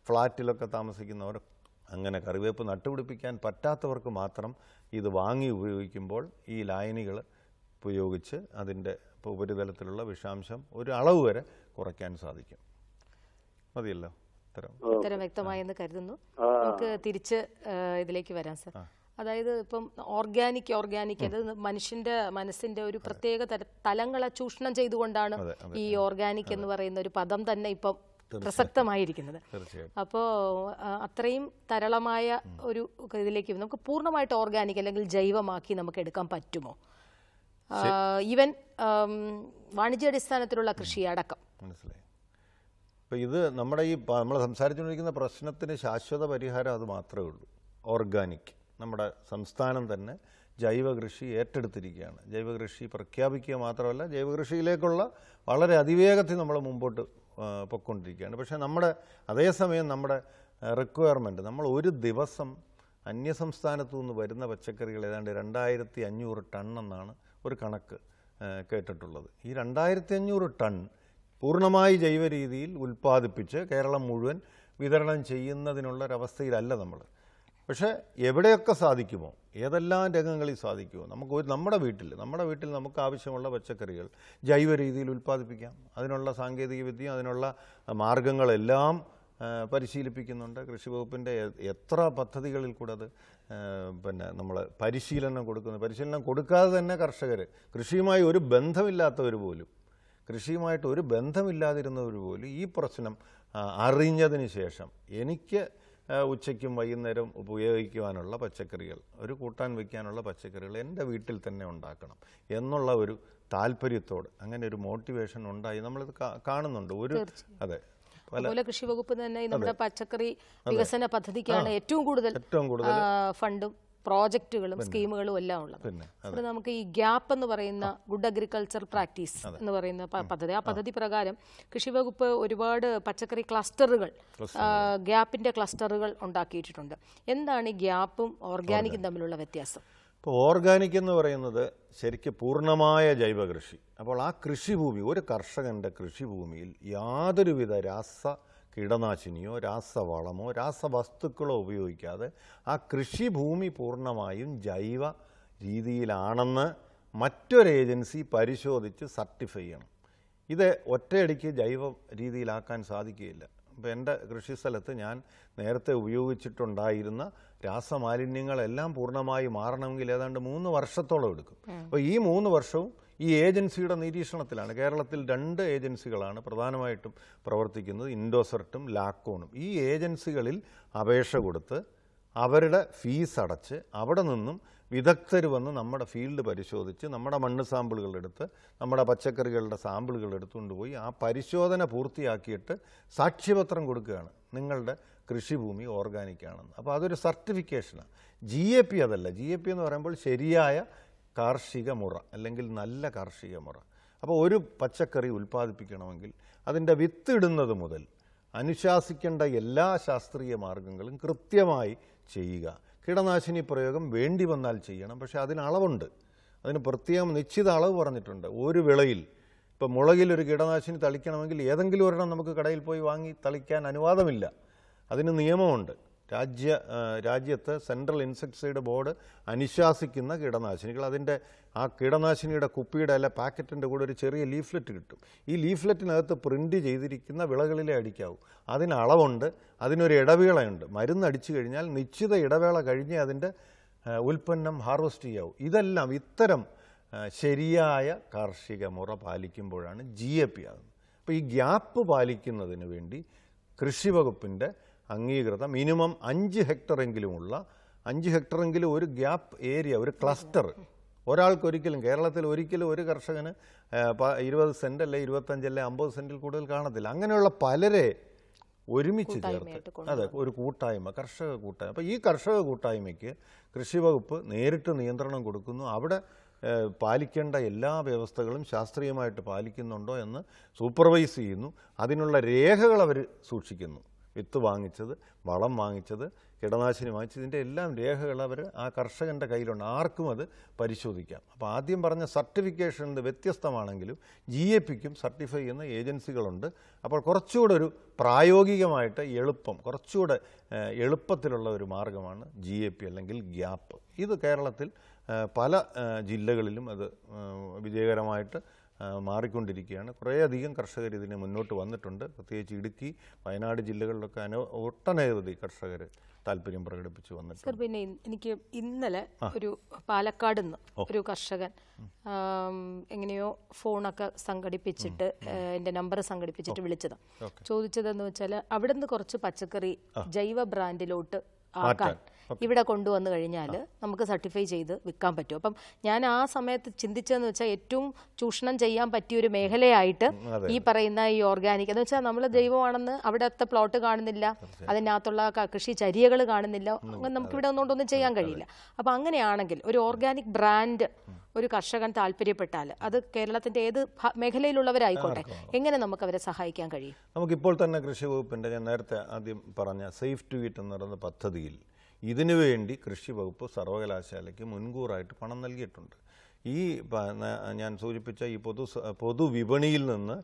ഫ്ലാറ്റിലൊക്കെ താമസിക്കുന്നവർ, അങ്ങനെ കറിവേപ്പ് നട്ടുപിടിപ്പിക്കാൻ പറ്റാത്തവർക്ക് മാത്രം ഇത് വാങ്ങി ഉപയോഗിക്കുമ്പോൾ ഈ ലായനികൾ ഉപയോഗിച്ച് അതിൻ്റെ ഉപരിതലത്തിലുള്ള വിഷാംശം ഒരു അളവ് വരെ കുറയ്ക്കാൻ സാധിക്കും. മതിയല്ലോ? ഉത്തരം വ്യക്തമായെന്ന് കരുതുന്നു. നമുക്ക് തിരിച്ച് ഇതിലേക്ക് വരാം സർ. അതായത് ഇപ്പം ഓർഗാനിക് അത് മനുഷ്യന്റെ മനസ്സിന്റെ ഒരു പ്രത്യേക തലങ്ങളെ ചൂഷണം ചെയ്തുകൊണ്ടാണ് ഈ ഓർഗാനിക് എന്ന് പറയുന്ന ഒരു പദം തന്നെ ഇപ്പം പ്രസക്തമായിരിക്കുന്നത്. അപ്പോൾ അത്രയും തരളമായ ഒരു ഇതിലേക്ക് നമുക്ക് പൂർണ്ണമായിട്ട് ഓർഗാനിക് അല്ലെങ്കിൽ ജൈവമാക്കി നമുക്ക് എടുക്കാൻ പറ്റുമോ? ഈവൻ വാണിജ്യാടിസ്ഥാനത്തിലുള്ള കൃഷി അടക്കം. മനസ്സിലായി. അപ്പോൾ ഇത് നമ്മൾ സംസാരിച്ചുകൊണ്ടിരിക്കുന്ന പ്രശ്നത്തിന് ശാശ്വത പരിഹാരം അത് മാത്രമേ ഉള്ളൂ, ഓർഗാനിക്. നമ്മുടെ സംസ്ഥാനം തന്നെ ജൈവകൃഷി ഏറ്റെടുത്തിരിക്കുകയാണ്. ജൈവകൃഷി പ്രഖ്യാപിക്കുക മാത്രമല്ല, ജൈവകൃഷിയിലേക്കുള്ള വളരെ അതിവേഗത്തിൽ നമ്മൾ മുമ്പോട്ട് പൊയ്ക്കൊണ്ടിരിക്കുകയാണ്. പക്ഷേ അതേസമയം നമ്മുടെ റിക്വയർമെൻറ്റ്, നമ്മൾ ഒരു ദിവസം അന്യസംസ്ഥാനത്തു നിന്ന് വരുന്ന പച്ചക്കറികൾ ഏതാണ്ട് 2500 ടൺ എന്നാണ് ഒരു കണക്ക് കേട്ടിട്ടുള്ളത്. ഈ 2500 ടൺ പൂർണ്ണമായി ജൈവ രീതിയിൽ ഉൽപ്പാദിപ്പിച്ച് കേരളം മുഴുവൻ വിതരണം ചെയ്യുന്നതിനുള്ളൊരവസ്ഥയിലല്ല നമ്മൾ. പക്ഷേ എവിടെയൊക്കെ സാധിക്കുമോ, ഏതെല്ലാം രംഗങ്ങളിൽ സാധിക്കുമോ, നമ്മുടെ വീട്ടിൽ നമുക്ക് ആവശ്യമുള്ള പച്ചക്കറികൾ ജൈവ രീതിയിൽ ഉൽപ്പാദിപ്പിക്കാം. അതിനുള്ള സാങ്കേതിക വിദ്യ, അതിനുള്ള മാർഗങ്ങളെല്ലാം പരിശീലിപ്പിക്കുന്നുണ്ട്. കൃഷി വകുപ്പിൻ്റെ എത്ര പദ്ധതികളിൽ കൂടെ അത് നമ്മൾ പരിശീലനം കൊടുക്കാതെ തന്നെ കർഷകർ, കൃഷിയുമായിട്ട് ഒരു ബന്ധമില്ലാതിരുന്നവർ പോലും ഈ പ്രശ്നം അറിഞ്ഞതിന് ശേഷം എനിക്ക് ഉച്ചയ്ക്കും വൈകുന്നേരം ഉപയോഗിക്കുവാനുള്ള പച്ചക്കറികൾ, ഒരു കൂട്ടാൻ വയ്ക്കാനുള്ള പച്ചക്കറികൾ എൻ്റെ വീട്ടിൽ തന്നെ ഉണ്ടാക്കണം എന്നുള്ള ഒരു താല്പര്യത്തോട്, അങ്ങനെ ഒരു മോട്ടിവേഷൻ ഉണ്ടായി നമ്മളിത് കാണുന്നുണ്ട്. അതുപോലെ കൃഷി വകുപ്പ് തന്നെ നമ്മുടെ പച്ചക്കറി വികസന പദ്ധതിക്കാണ് ഏറ്റവും കൂടുതൽ ഫണ്ടും പ്രോജക്റ്റുകളും സ്കീമുകളും എല്ലാം ഉള്ളത്. ഇവിടെ നമുക്ക് ഈ ഗ്യാപ്പ് എന്ന് പറയുന്ന ഗുഡ് അഗ്രികൾച്ചർ പ്രാക്ടീസ് എന്ന് പറയുന്ന പദ്ധതി, ആ പദ്ധതി പ്രകാരം കൃഷി വകുപ്പ് ഒരുപാട് പച്ചക്കറി ക്ലസ്റ്ററുകൾ, ഗ്യാപ്പിന്റെ ക്ലസ്റ്ററുകൾ ഉണ്ടാക്കിയിട്ടുണ്ട്. എന്താണ് ഈ ഗ്യാപ്പും ഓർഗാനിക്കും തമ്മിലുള്ള വ്യത്യാസം? ഇപ്പോൾ ഓർഗാനിക് എന്ന് പറയുന്നത് ശരിക്കും പൂർണ്ണമായ ജൈവകൃഷി. അപ്പോൾ ആ കൃഷിഭൂമി, ഒരു കർഷകൻ്റെ കൃഷിഭൂമിയിൽ യാതൊരുവിധ കീടനാശിനിയോ രാസവളമോ രാസവസ്തുക്കളോ ഉപയോഗിക്കാതെ ആ കൃഷിഭൂമി പൂർണ്ണമായും ജൈവ രീതിയിലാണെന്ന് മറ്റൊരു ഏജൻസി പരിശോധിച്ച് സർട്ടിഫൈ ചെയ്യണം. ഇത് ഒറ്റയടിക്ക് ജൈവ രീതിയിലാക്കാൻ സാധിക്കുകയില്ല. ഇപ്പോൾ എൻ്റെ കൃഷിസ്ഥലത്ത് ഞാൻ നേരത്തെ ഉപയോഗിച്ചിട്ടുണ്ടായിരുന്ന രാസമാലിന്യങ്ങളെല്ലാം പൂർണ്ണമായി മാറണമെങ്കിൽ ഏതാണ്ട് 3 വർഷത്തോളം എടുക്കും. അപ്പോൾ ഈ 3 വർഷവും ഈ ഏജൻസിയുടെ നിരീക്ഷണത്തിലാണ്. കേരളത്തിൽ 2 ഏജൻസികളാണ് പ്രധാനമായിട്ടും പ്രവർത്തിക്കുന്നത്, ഇൻഡോസർട്ടും ലാക്കോണും. ഈ ഏജൻസികളിൽ അപേക്ഷ കൊടുത്ത് അവരുടെ ഫീസ് അടച്ച് അവിടെ നിന്നും വിദഗ്ധർ വന്ന് നമ്മുടെ ഫീൽഡ് പരിശോധിച്ച് നമ്മുടെ മണ്ണ് സാമ്പിളുകൾ എടുത്ത് നമ്മുടെ പച്ചക്കറികളുടെ സാമ്പിളുകൾ എടുത്തുകൊണ്ട് പോയി ആ പരിശോധന പൂർത്തിയാക്കിയിട്ട് സാക്ഷ്യപത്രം കൊടുക്കുകയാണ്, നിങ്ങളുടെ കൃഷിഭൂമി ഓർഗാനിക്കാണെന്ന്. അപ്പോൾ അതൊരു സർട്ടിഫിക്കേഷനാണ്. GAP അതല്ല. GAP എന്ന് പറയുമ്പോൾ ശരിയായ കാർഷിക മുറ അല്ലെങ്കിൽ നല്ല കാർഷിക മുറ. അപ്പോൾ ഒരു പച്ചക്കറി ഉൽപ്പാദിപ്പിക്കണമെങ്കിൽ അതിൻ്റെ വിത്തിടുന്നത് മുതൽ അനുശാസിക്കേണ്ട എല്ലാ ശാസ്ത്രീയ മാർഗങ്ങളും കൃത്യമായി ചെയ്യുക. കീടനാശിനി പ്രയോഗം വേണ്ടി വന്നാൽ ചെയ്യണം, പക്ഷേ അതിന് അളവുണ്ട്. അതിന് പ്രത്യേകം നിശ്ചിത അളവ് പറഞ്ഞിട്ടുണ്ട്. ഒരു വിളയിൽ ഇപ്പോൾ മുളകിലൊരു കീടനാശിനി തളിക്കണമെങ്കിൽ ഏതെങ്കിലും ഒരെണ്ണം നമുക്ക് കടയിൽ പോയി വാങ്ങി തളിക്കാൻ അനുവാദമില്ല. അതിന് നിയമമുണ്ട്. രാജ്യത്ത് സെൻട്രൽ ഇൻസെക്ടിസൈഡ് ബോർഡ് അനുശാസിക്കുന്ന കീടനാശിനികൾ, അതിൻ്റെ ആ കീടനാശിനിയുടെ കുപ്പിയുടെ അല്ല പാക്കറ്റിൻ്റെ കൂടെ ഒരു ചെറിയ ലീഫ്ലെറ്റ് കിട്ടും. ഈ ലീഫ്ലെറ്റിനകത്ത് പ്രിൻ്റ് ചെയ്തിരിക്കുന്ന വിളകളിലെ അടിക്കാവൂ. അതിന് അളവുണ്ട്, അതിനൊരു ഇടവേളയുണ്ട്. മരുന്ന് അടിച്ചു കഴിഞ്ഞാൽ നിശ്ചിത ഇടവേള കഴിഞ്ഞേ അതിൻ്റെ ഉൽപ്പന്നം ഹാർവെസ്റ്റ് ചെയ്യാവൂ. ഇതെല്ലാം ഇത്തരം ശരിയായ കാർഷിക മുറ പാലിക്കുമ്പോഴാണ് GAP ആകുന്നത്. അപ്പോൾ ഈ ഗ്യാപ്പ് പാലിക്കുന്നതിന് വേണ്ടി കൃഷി വകുപ്പിൻ്റെ അംഗീകൃത മിനിമം 5 ഹെക്ടറെങ്കിലുമുള്ള 5 ഹെക്ടറെങ്കിലും ഒരു ഗ്യാപ്പ് ഏരിയ, ഒരു ക്ലസ്റ്റർ ഒരാൾക്കൊരിക്കലും കേരളത്തിൽ ഒരിക്കലും ഒരു കർഷകന് 20 സെൻറ്റ് അല്ലെ 25 അല്ലെ 50 സെൻറ്റിൽ കൂടുതൽ കാണത്തില്ല. അങ്ങനെയുള്ള പലരെ ഒരുമിച്ച് ചേർത്ത് അതെ ഒരു കൂട്ടായ്മ, കർഷക കൂട്ടായ്മ. അപ്പോൾ ഈ കർഷക കൂട്ടായ്മയ്ക്ക് കൃഷി വകുപ്പ് നേരിട്ട് നിയന്ത്രണം കൊടുക്കുന്നു. അവിടെ പാലിക്കേണ്ട എല്ലാ വ്യവസ്ഥകളും ശാസ്ത്രീയമായിട്ട് പാലിക്കുന്നുണ്ടോ എന്ന് സൂപ്പർവൈസ് ചെയ്യുന്നു. അതിനുള്ള രേഖകൾ അവർ സൂക്ഷിക്കുന്നു. വിത്ത് വാങ്ങിച്ചത്, വളം വാങ്ങിച്ചത്, കീടനാശിനി വാങ്ങിച്ചതിൻ്റെ എല്ലാം രേഖകൾ അവർ ആ കർഷകൻ്റെ കയ്യിലുണ്ട്. ആർക്കും അത് പരിശോധിക്കാം. അപ്പോൾ ആദ്യം പറഞ്ഞ സർട്ടിഫിക്കേഷൻ്റെ വ്യത്യസ്തമാണെങ്കിലും GAPക്കും സർട്ടിഫൈ ചെയ്യുന്ന ഏജൻസികളുണ്ട്. അപ്പോൾ കുറച്ചുകൂടെ ഒരു പ്രായോഗികമായിട്ട് കുറച്ചുകൂടെ എളുപ്പത്തിലുള്ള ഒരു മാർഗമാണ് GAP അല്ലെങ്കിൽ ഗ്യാപ്പ്. ഇത് കേരളത്തിൽ പല ജില്ലകളിലും അത് വിജയകരമായിട്ട് മാറിക്കൊണ്ടിരിക്കുകയാണ്. കുറേയധികം കർഷകർ ഇതിന് മുന്നോട്ട് വന്നിട്ടുണ്ട്. പ്രത്യേകിച്ച് ഇടുക്കി, വയനാട് ജില്ലകളിലൊക്കെ ഒട്ടനവധി കർഷകർ താല്പര്യം പ്രകടിപ്പിച്ചു വന്നിട്ടുണ്ട്. സർ, പിന്നെ എനിക്ക് ഇന്നലെ ഒരു പാലക്കാട് നിന്ന് ഒരു കർഷകൻ എങ്ങനെയോ ഫോണൊക്കെ സംഘടിപ്പിച്ചിട്ട് എൻ്റെ നമ്പർ സംഘടിപ്പിച്ചിട്ട് വിളിച്ചതാണ്. ചോദിച്ചതെന്ന് വെച്ചാൽ അവിടെ നിന്ന് കുറച്ച് പച്ചക്കറി ജൈവ ബ്രാൻഡിലോട്ട് ആക്കാൻ ഇവിടെ കൊണ്ടുവന്നു കഴിഞ്ഞാൽ നമുക്ക് സർട്ടിഫൈ ചെയ്ത് വിൽക്കാൻ പറ്റും. അപ്പം ഞാൻ ആ സമയത്ത് ചിന്തിച്ചതെന്ന് വെച്ചാൽ ഏറ്റവും ചൂഷണം ചെയ്യാൻ പറ്റിയ ഒരു മേഖലയായിട്ട് ഈ പറയുന്ന ഈ ഓർഗാനിക് എന്ന് വെച്ചാൽ നമ്മൾ ജൈവമാണെന്ന് അവിടുത്തെ പ്ലോട്ട് കാണുന്നില്ല, അതിനകത്തുള്ള കൃഷി ചര്യകൾ കാണുന്നില്ല, നമുക്കിവിടെ ഒന്നുകൊണ്ടൊന്നും ചെയ്യാൻ കഴിയില്ല. അപ്പം അങ്ങനെയാണെങ്കിൽ ഒരു ഓർഗാനിക് ബ്രാൻഡ് ഒരു കർഷകൻ താല്പര്യപ്പെട്ടാൽ അത് കേരളത്തിന്റെ ഏത് മേഖലയിലുള്ളവരായിക്കോട്ടെ എങ്ങനെ നമുക്ക് അവരെ സഹായിക്കാൻ കഴിയും? നമുക്കിപ്പോൾ തന്നെ കൃഷി വകുപ്പിൻ്റെ ഞാൻ നേരത്തെ ആദ്യം പറഞ്ഞ സേഫ് ടു ഈറ്റ് എന്ന് പറയുന്ന പദ്ധതിയിൽ ഇതിനുവേണ്ടി കൃഷി വകുപ്പ് സർവകലാശാലയ്ക്ക് മുൻകൂറായിട്ട് പണം നൽകിയിട്ടുണ്ട്. ഈ ഞാൻ സൂചിപ്പിച്ച ഈ പൊതുവിപണിയിൽ നിന്ന്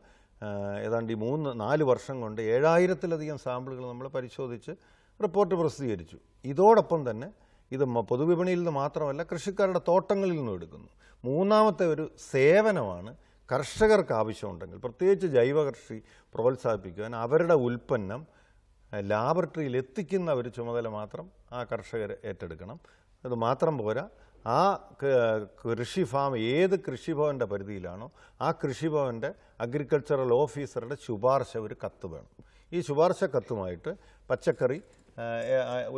ഏതാണ്ട് 3-4 വർഷം കൊണ്ട് 7000-ലധികം സാമ്പിളുകൾ നമ്മൾ പരിശോധിച്ച് റിപ്പോർട്ട് പ്രസിദ്ധീകരിച്ചു. ഇതോടൊപ്പം തന്നെ ഇത് പൊതുവിപണിയിൽ നിന്ന് മാത്രമല്ല കൃഷിക്കാരുടെ തോട്ടങ്ങളിൽ നിന്നും എടുക്കുന്നു. മൂന്നാമത്തെ ഒരു സേവനമാണ് കർഷകർക്ക് ആവശ്യമുണ്ടെങ്കിൽ പ്രത്യേകിച്ച് ജൈവ കൃഷി പ്രോത്സാഹിപ്പിക്കുവാൻ അവരുടെ ഉൽപ്പന്നം ലാബറട്ടറിയിൽ എത്തിക്കുന്ന ഒരു ചുമതല മാത്രം ആ കർഷകർ ഏറ്റെടുക്കണം. അത് മാത്രം പോരാ, ആ കൃഷി ഫാം ഏത് കൃഷിഭവൻ്റെ പരിധിയിലാണോ ആ കൃഷിഭവൻ്റെ അഗ്രികൾച്ചറൽ ഓഫീസറുടെ ശുപാർശ ഒരു കത്ത് വേണം. ഈ ശുപാർശ കത്തുമായിട്ട് പച്ചക്കറി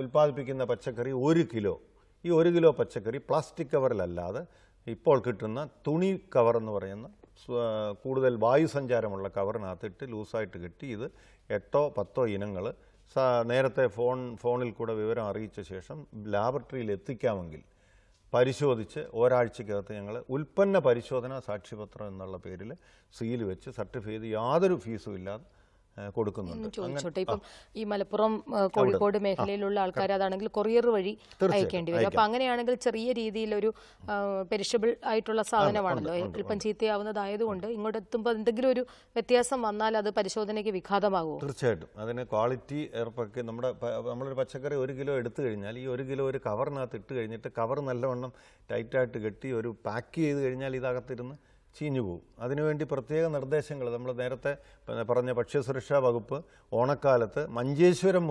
ഉൽപ്പാദിപ്പിക്കുന്ന പച്ചക്കറി 1 കിലോ, ഈ 1 കിലോ പച്ചക്കറി പ്ലാസ്റ്റിക് കവറിലല്ലാതെ ഇപ്പോൾ കിട്ടുന്ന തുണി കവർ എന്ന് പറയുന്ന കൂടുതൽ വായുസഞ്ചാരമുള്ള കവറിനകത്തിട്ട് ലൂസായിട്ട് കെട്ടി ഇത് 8-10 ഇനങ്ങൾ നേരത്തെ ഫോണിൽ കൂടെ വിവരം അറിയിച്ച ശേഷം ലാബറട്ടറിയിൽ എത്തിക്കാമെങ്കിൽ പരിശോധിച്ച് ഒരാഴ്ചക്കകത്ത് ഞങ്ങൾ ഉൽപ്പന്ന പരിശോധന സാക്ഷ്യപത്രം എന്നുള്ള പേരിൽ സീൽ വെച്ച് സർട്ടിഫൈ ചെയ്ത് യാതൊരു ഫീസും ഇല്ലാതെ കൊടുക്കുന്നുണ്ട്. ചോദിച്ചോട്ടെ, ഇപ്പം ഈ മലപ്പുറം കോഴിക്കോട് മേഖലയിലുള്ള ആൾക്കാർ അതാണെങ്കിൽ കൊറിയർ വഴി അയക്കേണ്ടി വരും. അപ്പൊ അങ്ങനെയാണെങ്കിൽ ചെറിയ രീതിയിലൊരു പെരിഷബിൾ ആയിട്ടുള്ള സാധനമാണല്ലോ, എളുപ്പം ചീത്തയാവുന്നതായതുകൊണ്ട് ഇങ്ങോട്ട് എത്തുമ്പോൾ എന്തെങ്കിലും ഒരു വ്യത്യാസം വന്നാൽ അത് പരിശോധനയ്ക്ക് വിഘാതമാകുമോ? തീർച്ചയായിട്ടും അതിന് ക്വാളിറ്റി ഏർപ്പാക്കി നമ്മളൊരു പച്ചക്കറി 1 കിലോ എടുത്തു കഴിഞ്ഞാൽ ഈ 1 കിലോ ഒരു കവറിനകത്ത് ഇട്ട് കഴിഞ്ഞിട്ട് കവർ നല്ലവണ്ണം ടൈറ്റായിട്ട് കെട്ടി ഒരു പാക്ക് ചെയ്ത് കഴിഞ്ഞാൽ ഇതകത്തിരുന്ന് ചീഞ്ഞു പോകും. അതിനുവേണ്ടി പ്രത്യേക നിർദ്ദേശങ്ങൾ നമ്മൾ നേരത്തെ പറഞ്ഞ ഭക്ഷ്യസുരക്ഷാ വകുപ്പ് ഓണക്കാലത്ത് മഞ്ചേശ്വരം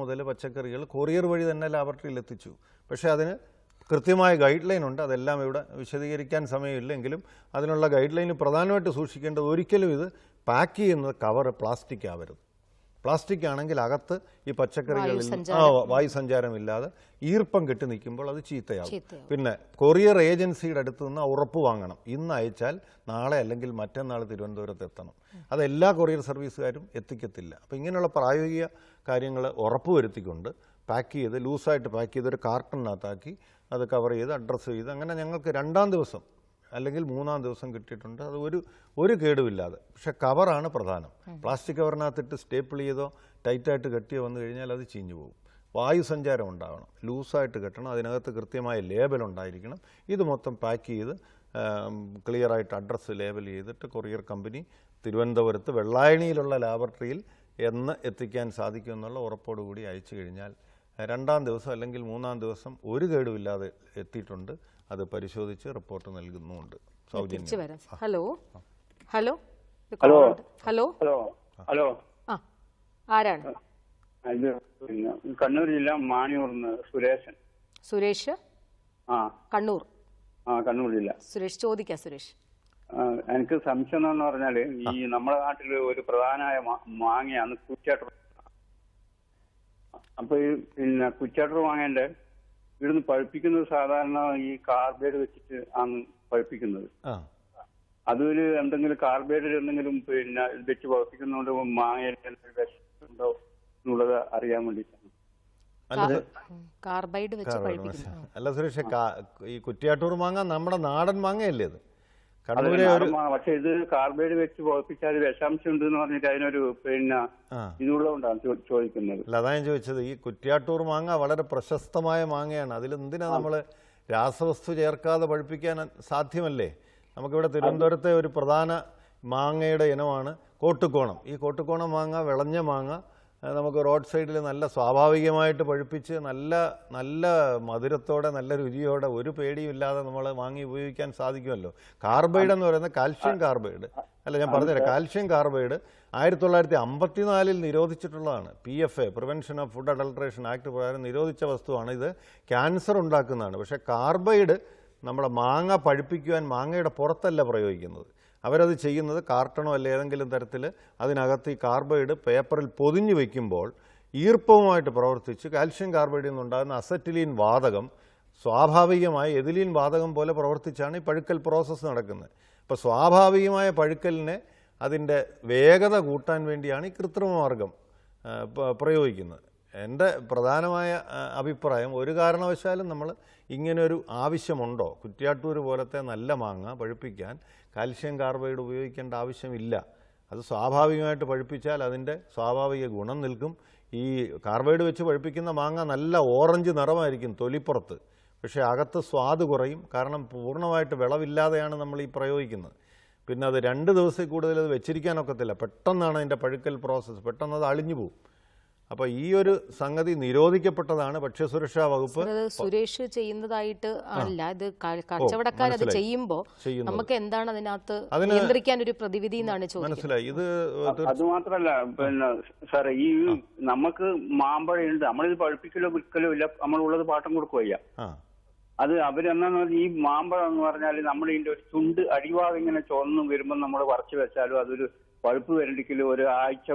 മുതൽ പച്ചക്കറികൾ കൊറിയർ വഴി തന്നെ ലാബറട്ടറിയിൽ എത്തിച്ചു. പക്ഷേ അതിന് കൃത്യമായ ഗൈഡ് ലൈൻ ഉണ്ട്. അതെല്ലാം ഇവിടെ വിശദീകരിക്കാൻ സമയമില്ലെങ്കിലും അതിനുള്ള ഗൈഡ് ലൈന് പ്രധാനമായിട്ട് സൂക്ഷിക്കേണ്ടത് ഒരിക്കലും ഇത് പാക്ക് ചെയ്യുന്നത് കവർ പ്ലാസ്റ്റിക് ആവരുത്. പ്ലാസ്റ്റിക് ആണെങ്കിൽ അകത്ത് ഈ പച്ചക്കറികളിൽ വായുസഞ്ചാരമില്ലാതെ ഈർപ്പം കെട്ടി നിൽക്കുമ്പോൾ അത് ചീത്തയാവും. പിന്നെ കൊറിയർ ഏജൻസിയുടെ അടുത്ത് നിന്ന് ഉറപ്പ് വാങ്ങണം, ഇന്ന് അയച്ചാൽ നാളെ അല്ലെങ്കിൽ മറ്റന്നാൾ തിരുവനന്തപുരത്ത് എത്തണം. അത് എല്ലാ കൊറിയർ സർവീസുകാരും എത്തിക്കത്തില്ല. അപ്പോൾ ഇങ്ങനെയുള്ള പ്രായോഗിക കാര്യങ്ങൾ ഉറപ്പുവരുത്തിക്കൊണ്ട് പാക്ക് ചെയ്ത് ലൂസായിട്ട് പാക്ക് ചെയ്ത് ഒരു കാർട്ടണിനകത്താക്കി അത് കവർ ചെയ്ത് അഡ്രസ്സ് ചെയ്ത് അങ്ങനെ ഞങ്ങൾക്ക് 2-ാം ദിവസം അല്ലെങ്കിൽ 3-ാം ദിവസം കിട്ടിയിട്ടുണ്ട്. അത് ഒരു കേടുമില്ലാതെ. പക്ഷെ കവറാണ് പ്രധാനം. പ്ലാസ്റ്റിക് കവറിനകത്തിട്ട് സ്റ്റേപ്പിൾ ചെയ്തോ ടൈറ്റായിട്ട് കെട്ടിയോ വന്നു കഴിഞ്ഞാൽ അത് ചീഞ്ഞു പോകും. വായു സഞ്ചാരം ഉണ്ടാവണം, ലൂസായിട്ട് കെട്ടണം, അതിനകത്ത് കൃത്യമായ ലേബൽ ഉണ്ടായിരിക്കണം. ഇത് മൊത്തം പാക്ക് ചെയ്ത് ക്ലിയറായിട്ട് അഡ്രസ്സ് ലേബൽ ചെയ്തിട്ട് കൊറിയർ കമ്പനി തിരുവനന്തപുരത്ത് വെള്ളായണിയിലുള്ള ലാബറട്ടറിയിൽ എന്ന് എത്തിക്കാൻ സാധിക്കുമെന്നുള്ള ഉറപ്പോടുകൂടി അയച്ചു കഴിഞ്ഞാൽ 2-ാം ദിവസം അല്ലെങ്കിൽ 3-ാം ദിവസം ഒരു കേടുമില്ലാതെ എത്തിയിട്ടുണ്ട്. അത് പരിശോധിച്ച് റിപ്പോർട്ട് നൽകുന്നുമുണ്ട് സൗജന്യം. Hello hello hello hello hello hello ആ ആരാണ്? ഇത് കണ്ണൂർ ജില്ല മാണിയൂർന്ന് സുരേഷൻ. സുരേഷ് ആ കണ്ണൂർ. കണ്ണൂർ ജില്ല. സുരേഷ് ചോദിക്കാം. സുരേഷ്, എനിക്ക് സംശയം എന്ന് പറഞ്ഞാല് ഈ നമ്മുടെ നാട്ടില് ഒരു പ്രധാനമായ മാങ്ങയാണ് കുറ്റാട്ടർ. അപ്പൊ ഈ കുറ്റാട്ടർ മാങ്ങേന്റെ ഇവിടുന്ന് പഴുപ്പിക്കുന്നത് സാധാരണ ഈ കാർബൈഡ് വെച്ചിട്ട് ആണ് പഴുപ്പിക്കുന്നത്. അതൊരു എന്തെങ്കിലും കാർബൈഡിൽ എന്തെങ്കിലും വെച്ച് പഴുപ്പിക്കുന്നതുകൊണ്ട് മാങ്ങയിൽ വിഷമുണ്ടോ എന്നുള്ളത് അറിയാൻ വേണ്ടിയിട്ടാണ്. കാർബൈഡ് വെച്ച് പഴുപ്പിക്കുന്നു. അല്ല സുരേഷ്, ഈ കുറ്റിയാട്ടൂർ മാങ്ങ നമ്മുടെ നാടൻ മാങ്ങയല്ലേ അത്? പക്ഷെ ഇത് കാർബൈഡ് വെച്ച് പഴുപ്പിച്ചാൽ വിഷാംശം ഉണ്ട് എന്ന് പറഞ്ഞിട്ട് അതിനൊരു ഇതുള്ളതുകൊണ്ടാണ് ചോദിക്കുന്നത്. അല്ല, അതാ ഞാൻ ചോദിച്ചത്. ഈ കുറ്റിയാട്ടൂർ മാങ്ങ വളരെ പ്രശസ്തമായ മാങ്ങയാണ്. അതിൽ എന്തിനാ നമ്മൾ രാസവസ്തു ചേർക്കാതെ പഴുപ്പിക്കാൻ സാധ്യമല്ലേ? നമുക്കിവിടെ തിരുവനന്തപുരത്തെ ഒരു പ്രധാന മാങ്ങയുടെ ഇനമാണ് കോട്ടുകോണം. ഈ കോട്ടുകോണം മാങ്ങ, വിളഞ്ഞ മാങ്ങ, നമുക്ക് റോഡ് സൈഡിൽ നല്ല സ്വാഭാവികമായിട്ട് പഴുപ്പിച്ച് നല്ല മധുരത്തോടെ നല്ല രുചിയോടെ ഒരു പേടിയും ഇല്ലാതെ നമ്മൾ വാങ്ങി ഉപയോഗിക്കാൻ സാധിക്കുമല്ലോ. കാർബൈഡ് എന്ന് പറയുന്നത് കാൽഷ്യം കാർബൈഡ് അല്ല, ഞാൻ പറഞ്ഞുതരാം. Calcium carbide 1954 നിരോധിച്ചിട്ടുള്ളതാണ്. PFA, prevention of food adulteration act പ്രകാരം നിരോധിച്ച വസ്തുവാണ്. ഇത് ക്യാൻസർ ഉണ്ടാക്കുന്നതാണ്. പക്ഷേ കാർബൈഡ് നമ്മുടെ മാങ്ങ പഴുപ്പിക്കുവാൻ മാങ്ങയുടെ പുറത്തല്ല പ്രയോഗിക്കുന്നത്. അവരത് ചെയ്യുന്നത് കാർട്ടണോ അല്ല ഏതെങ്കിലും തരത്തിൽ അതിനകത്ത് ഈ കാർബൈഡ് പേപ്പറിൽ പൊതിഞ്ഞു വയ്ക്കുമ്പോൾ ഈർപ്പവുമായിട്ട് പ്രവർത്തിച്ച് കാൽഷ്യം കാർബൈഡിൽ നിന്നുണ്ടാകുന്ന അസറ്റിലീൻ വാതകം സ്വാഭാവികമായി എഥിലീൻ വാതകം പോലെ പ്രവർത്തിച്ചാണ് ഈ പഴുക്കൽ പ്രോസസ്സ് നടക്കുന്നത്. അപ്പോൾ സ്വാഭാവികമായ പഴുക്കലിനെ അതിൻ്റെ വേഗത കൂട്ടാൻ വേണ്ടിയാണ് ഈ കൃത്രിമ മാർഗം പ്രയോഗിക്കുന്നത്. എൻ്റെ പ്രധാനമായ അഭിപ്രായം, ഒരു കാരണവശാലും നമ്മൾ ഇങ്ങനൊരു ആവശ്യമുണ്ടോ? കുറ്റ്യാട്ടൂർ പോലത്തെ നല്ല മാങ്ങ പഴുപ്പിക്കാൻ കാൽഷ്യം കാർബൈഡ് ഉപയോഗിക്കേണ്ട ആവശ്യമില്ല. അത് സ്വാഭാവികമായിട്ട് പഴുപ്പിച്ചാൽ അതിൻ്റെ സ്വാഭാവിക ഗുണം നിൽക്കും. ഈ കാർബൈഡ് വെച്ച് പഴുപ്പിക്കുന്ന മാങ്ങ നല്ല ഓറഞ്ച് നിറമായിരിക്കും തൊലിപ്പുറത്ത്, പക്ഷേ അകത്ത് സ്വാദ് കുറയും. കാരണം പൂർണ്ണമായിട്ട് വിളവില്ലാതെയാണ് നമ്മൾ ഈ പ്രയോഗിക്കുന്നത്. പിന്നെ അത് 2 ദിവസത്തിൽ കൂടുതൽ അത് വെച്ചിരിക്കാനൊക്കത്തില്ല. പെട്ടെന്നാണ് അതിൻ്റെ പഴുക്കൽ പ്രോസസ്സ്, പെട്ടെന്ന് അത് അളിഞ്ഞു പോകും. അപ്പോൾ ഈ ഒരു സംഗതി നിരോധിക്കപ്പെട്ടതാണ്. ഭക്ഷ്യസുരക്ഷാ വകുപ്പ്. സുരേഷ് ചെയ്യുന്നതായിട്ട് അല്ല, ഇത് കച്ചവടക്കാർ അത് ചെയ്യുമ്പോൾ നമുക്ക് എന്താണ് അതിനകത്ത് നിയന്ത്രിക്കാൻ ഒരു പ്രതിവിധി എന്നാണ് ചോദിക്കുന്നത്. മനസ്സിലായി. ഇത് അത് മാത്രല്ല, പിന്നെ സാറേ, ഈ നമുക്ക് മാമ്പഴമുണ്ട്, നമ്മളിത് പഴുപ്പിക്കലോ വിൽക്കലോ ഇല്ല, നമ്മളുള്ളത് പാട്ടം കൊടുക്കുകയ്യ. അത് അവരെന്നാന്ന് പറഞ്ഞാൽ ഈ മാമ്പഴം എന്ന് പറഞ്ഞാൽ നമ്മൾ ഇതിന്റെ ഒരു ചുണ്ട് അടിഭാഗം ഇങ്ങനെ ചുവന്നു വരുമ്പോൾ നമ്മൾ വറച്ചു വെച്ചാലും അതൊരു പഴുപ്പ് വരണ്ടിക്കലും ഒരാഴ്ച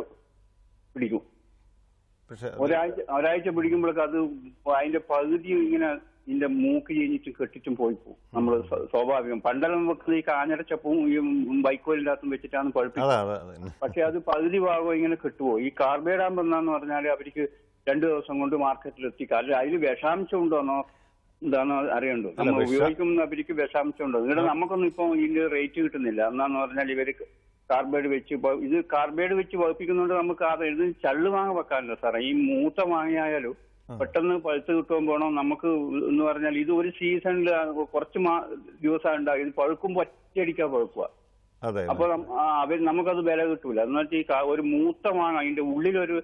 പിടിക്കും. ഒരാഴ്ച പിടിക്കുമ്പോഴേക്ക് അത് അതിന്റെ പകുതി ഇങ്ങനെ ഇതിന്റെ മൂക്ക് കഴിഞ്ഞിട്ടും കെട്ടിട്ടും പോയി പോകും. നമ്മൾ സ്വാഭാവികം പണ്ടെല്ലാം വെക്കുന്നത് ഈ കാഞ്ഞടച്ചപ്പവും ഈ വൈക്കോലിന്റെ അകത്തും വെച്ചിട്ടാണ് പഴുപ്പിക്കുന്നത്. പക്ഷെ അത് പകുതി ഭാഗം ഇങ്ങനെ കെട്ടുപോകും. ഈ കാർബൈഡ് ആകുമ്പോൾ എന്താന്ന് പറഞ്ഞാൽ അവർക്ക് 2 ദിവസം കൊണ്ട് മാർക്കറ്റിൽ എത്തിക്കാം. അല്ല, അതിൽ വിഷാംശം ഉണ്ടോന്നോ എന്താണോ അറിയണ്ടോ? നമ്മൾ ഉപയോഗിക്കുന്ന അവർക്ക് വിഷാംശം ഉണ്ടോ? ഇവിടെ നമുക്കൊന്നും ഇപ്പൊ ഇതിന്റെ റേറ്റ് കിട്ടുന്നില്ല. എന്നാന്ന് പറഞ്ഞാൽ ഇവർക്ക് കാർബൈഡ് വെച്ച് ഇത് കാർബൈഡ് വെച്ച് വകുപ്പിക്കുന്നതുകൊണ്ട് നമുക്ക് ഇത് ചള്ളു മാങ്ങ വെക്കാനല്ലോ സാറേ. ഈ മൂത്ത മാങ്ങയായാലും പെട്ടെന്ന് പഴുത്ത് കിട്ടുമ്പോൾ നമുക്ക് എന്ന് പറഞ്ഞാൽ ഇത് ഒരു സീസണിൽ കുറച്ച് ദിവസം ഉണ്ടാകും. ഇത് പഴുക്കുമ്പോൾ ഒറ്റയടിക്കാ പഴുക്കുക. അപ്പൊ നമുക്കത് വില കിട്ടൂല. എന്ന് വെച്ചാൽ ഒരു മൂത്ത മാങ്ങ അതിന്റെ ഉള്ളിലൊരു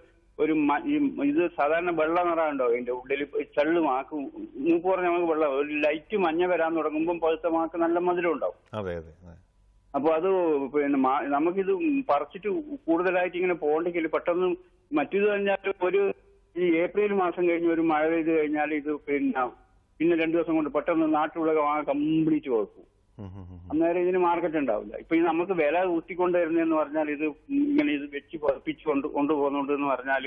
ഇത് സാധാരണ വെള്ള നിറം ഉണ്ടാവും അതിന്റെ ഉള്ളിൽ. ചള്ളു മാക്ക് മൂപ്പ് പറഞ്ഞാൽ നമുക്ക് വെള്ളം ഒരു ലൈറ്റ് മഞ്ഞ വരാൻ തുടങ്ങുമ്പോൾ പഴുത്ത മാക്ക് നല്ല മധുരം ഉണ്ടാവും. അപ്പൊ അത് പിന്നെ നമുക്കിത് പറിച്ചിട്ട് കൂടുതലായിട്ട് ഇങ്ങനെ പോകണ്ടെങ്കിൽ പെട്ടെന്ന് മറ്റേത് കഴിഞ്ഞാൽ ഒരു ഈ ഏപ്രിൽ മാസം കഴിഞ്ഞ് ഒരു മഴ പെയ്ത് കഴിഞ്ഞാൽ ഇത് പിന്നെ 2 ദിവസം കൊണ്ട് പെട്ടെന്ന് നാട്ടിലുള്ള മാങ്ങ കംപ്ലീറ്റ് കൊടുക്കും. അന്നേരം ഇതിന് മാർക്കറ്റ് ഉണ്ടാവില്ല. ഇപ്പൊ ഇത് നമുക്ക് വില ഊട്ടിക്കൊണ്ടുവരുന്നതെന്ന് പറഞ്ഞാൽ ഇത് ഇങ്ങനെ ഇത് വെച്ച് പറിപ്പിച്ച് കൊണ്ടുപോകുന്നുണ്ട് എന്ന് പറഞ്ഞാൽ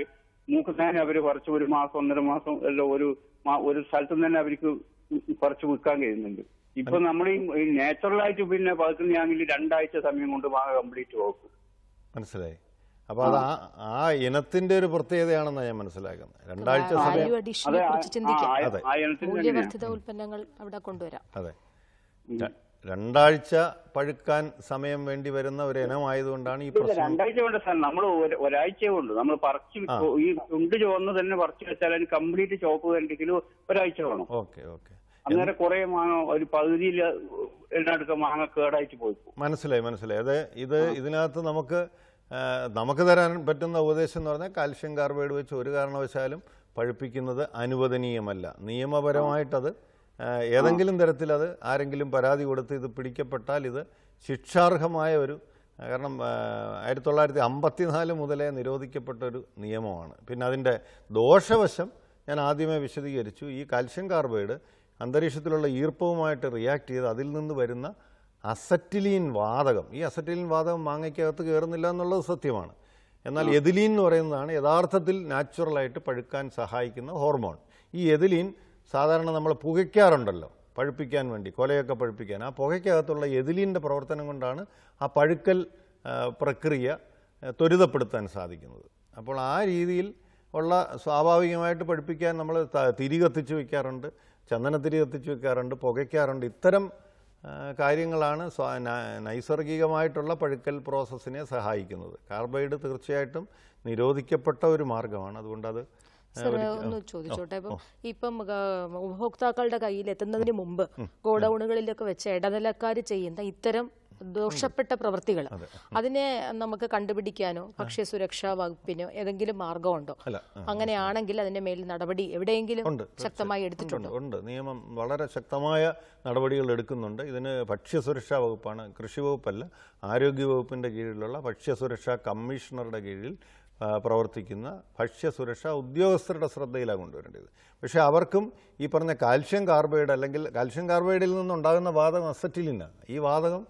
മൂക്ക് തന്നെ അവര് കുറച്ച് 1 മാസം 1.5 മാസം എല്ലാം ഒരു സ്ഥലത്തു നിന്ന് തന്നെ അവർക്ക് കുറച്ച് വിൽക്കാൻ കഴിയുന്നുണ്ട്. ഇപ്പൊ നമ്മൾ ഈ നാച്ചുറലായിട്ട് പിന്നെ പകുതിയാണെങ്കിൽ 2 ആഴ്ച സമയം കൊണ്ട് മാങ്ങ കംപ്ലീറ്റ് പോകും. മനസ്സിലായി. അപ്പൊ അത് ആ ഇനത്തിന്റെ ഒരു പ്രത്യേകതയാണെന്ന് ഞാൻ മനസ്സിലാക്കുന്നത്. 2 ആഴ്ച ഉൽപ്പന്നങ്ങൾ അവിടെ കൊണ്ടുവരാം. അതെ. 2 ആഴ്ച പഴുക്കാൻ സമയം വേണ്ടി വരുന്ന ഒരു ഇനമായതുകൊണ്ടാണ് ഈ പ്രശ്നം. 2 ആഴ്ച വേണ്ട സാർ, നമ്മൾ ഒരാഴ്ചയെ കൊണ്ട് നമ്മൾ പറിച്ച് ഈ ചുണ്ട് ചുവന്ന് തന്നെ പറിച്ച് വെച്ചാൽ അതിന് കംപ്ലീറ്റ് ചോപ്പ് വരണ്ടെങ്കിൽ ഒരാഴ്ച വേണം. Okay okay. അന്നേരം കുറെ മാങ്ങ ഒരു പകുതിയിൽ എല്ലായിടത്ത് മാങ്ങ കേടായിട്ട് പോയി. മനസ്സിലായി. അതെ, ഇതിനകത്ത് നമുക്ക് തരാൻ പറ്റുന്ന ഉപദേശം എന്ന് പറഞ്ഞാൽ കാൽഷ്യം കാർബൈഡ് വെച്ച് ഒരു കാരണവശാലും പഴുപ്പിക്കുന്നത് അനുവദനീയമല്ല. നിയമപരമായിട്ടത് ഏതെങ്കിലും തരത്തിൽ അത് ആരെങ്കിലും പരാതി കൊടുത്ത് ഇത് പിടിക്കപ്പെട്ടാൽ ഇത് ശിക്ഷാർഹമായ ഒരു, കാരണം 1954 മുതലേ നിരോധിക്കപ്പെട്ട ഒരു നിയമമാണ്. പിന്നെ അതിൻ്റെ ദോഷവശം ഞാൻ ആദ്യമേ വിശദീകരിച്ചു. ഈ കാൽഷ്യം കാർബൈഡ് അന്തരീക്ഷത്തിലുള്ള ഈർപ്പവുമായിട്ട് റിയാക്ട് ചെയ്ത് അതിൽ നിന്ന് വരുന്ന അസറ്റിലീൻ വാതകം, ഈ അസറ്റിലീൻ വാതകം മാങ്ങയ്ക്കകത്ത് കയറുന്നില്ല എന്നുള്ളത് സത്യമാണ്. എന്നാൽ എഥിലീൻ എന്ന് പറയുന്നതാണ് യഥാർത്ഥത്തിൽ നാച്ചുറലായിട്ട് പഴുക്കാൻ സഹായിക്കുന്ന ഹോർമോൺ. ഈ എഥിലീൻ സാധാരണ നമ്മൾ പുകയ്ക്കാറുണ്ടല്ലോ പഴുപ്പിക്കാൻ വേണ്ടി, കൊലയൊക്കെ പഴുപ്പിക്കാൻ. ആ പുകയ്ക്കകത്തുള്ള എഥിലീൻ്റെ പ്രവർത്തനം കൊണ്ടാണ് ആ പഴുക്കൽ പ്രക്രിയ ത്വരിതപ്പെടുത്താൻ സാധിക്കുന്നത്. അപ്പോൾ ആ രീതിയിൽ ഉള്ള സ്വാഭാവികമായിട്ട് പഴുപ്പിക്കാൻ നമ്മൾ തിരി കത്തിച്ച് വയ്ക്കാറുണ്ട്, ചന്ദനത്തിരി കത്തിച്ച് വയ്ക്കാറുണ്ട്, പുകയ്ക്കാറുണ്ട്. ഇത്തരം കാര്യങ്ങളാണ് നൈസർഗികമായിട്ടുള്ള പഴുക്കൽ പ്രോസസ്സിനെ സഹായിക്കുന്നത്. കാർബൈഡ് തീർച്ചയായിട്ടും നിരോധിക്കപ്പെട്ട ഒരു മാർഗമാണ്. അതുകൊണ്ട് അത് ഒന്ന് ചോദിച്ചോട്ടെ, ഇപ്പം ഉപഭോക്താക്കളുടെ കയ്യിൽ എത്തുന്നതിന് മുമ്പ് ഗോഡൌണുകളിലൊക്കെ വെച്ച് ഇടനിലക്കാർ ചെയ്യുന്ന ഇത്തരം ദോഷപ്പെട്ട പ്രവൃത്തികൾ, അതിനെ നമുക്ക് കണ്ടുപിടിക്കാനോ ഭക്ഷ്യസുരക്ഷാ വകുപ്പിനോ ഏതെങ്കിലും മാർഗമുണ്ടോ? അങ്ങനെയാണെങ്കിൽ അതിന്റെ മേൽ നടപടി എവിടെയെങ്കിലും ശക്തമായി എടുത്തിട്ടുണ്ടോ? ഉണ്ട്. നിയമം വളരെ ശക്തമായ നടപടികൾ എടുക്കുന്നുണ്ട്. ഇതിന് ഭക്ഷ്യസുരക്ഷാ വകുപ്പാണ്, കൃഷി വകുപ്പല്ല, ആരോഗ്യ വകുപ്പിന്റെ കീഴിലുള്ള ഭക്ഷ്യസുരക്ഷാ കമ്മീഷണറുടെ കീഴിൽ പ്രവർത്തിക്കുന്ന ഭക്ഷ്യസുരക്ഷാ ഉദ്യോഗസ്ഥരുടെ ശ്രദ്ധയിലാണ് കൊണ്ടുവരേണ്ടത്. പക്ഷേ അവർക്കും ഈ പറഞ്ഞ കാൽഷ്യം കാർബൈഡ് അല്ലെങ്കിൽ കാൽഷ്യം കാർബൈഡിൽ നിന്നുണ്ടാകുന്ന വാതകം അസറ്റിലിനാണ്. ഈ വാതകം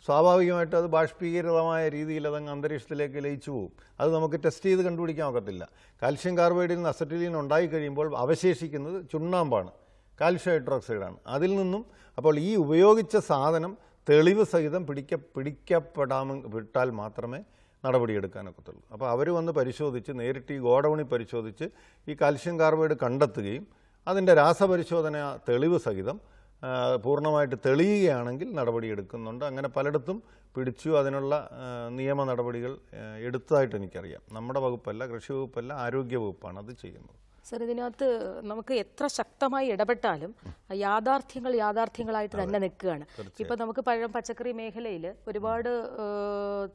സ്വാഭാവികമായിട്ടും അത് ബാഷ്പീകൃതമായ രീതിയിൽ അതങ്ങ് അന്തരീക്ഷത്തിലേക്ക് ലയിച്ചു പോകും. അത് നമുക്ക് ടെസ്റ്റ് ചെയ്ത് കണ്ടുപിടിക്കാൻ ഒക്കത്തില്ല. കാൽഷ്യം കാർബൈഡിൽ നിന്ന് അസറ്റിലിൻ ഉണ്ടായി കഴിയുമ്പോൾ അവശേഷിക്കുന്നത് ചുണ്ണാമ്പാണ്, കാൽഷ്യം ഹൈഡ്രോക്സൈഡാണ്. അതിൽ നിന്നും അപ്പോൾ ഈ ഉപയോഗിച്ച സാധനം തെളിവ് സഹിതം പിടിക്കപ്പെട്ടാൽ മാത്രമേ നടപടിയെടുക്കാനൊക്കത്തുള്ളൂ. അപ്പോൾ അവർ വന്ന് പരിശോധിച്ച്, നേരിട്ട് ഈ ഗോഡൌണിൽ പരിശോധിച്ച് ഈ കാൽഷ്യം കാർബൈഡ് കണ്ടെത്തുകയും അതിൻ്റെ രാസപരിശോധന തെളിവ് സഹിതം പൂർണ്ണമായിട്ട് തെളിയുകയാണെങ്കിൽ നടപടിയെടുക്കുന്നുണ്ട്. അങ്ങനെ പലയിടത്തും പിടിച്ചു. അതിനുള്ള നിയമ നടപടികൾ എടുത്തതായിട്ട് എനിക്കറിയാം. നമ്മുടെ വകുപ്പല്ല, കൃഷി വകുപ്പല്ല, ആരോഗ്യ വകുപ്പാണ് അത് ചെയ്യുന്നത്. സർ, ഇതിനകത്ത് നമുക്ക് എത്ര ശക്തമായി ഇടപെട്ടാലും യാഥാർത്ഥ്യങ്ങളായിട്ട് തന്നെ നിൽക്കുകയാണ്. ഇപ്പം നമുക്ക് പഴം പച്ചക്കറി മേഖലയിൽ ഒരുപാട്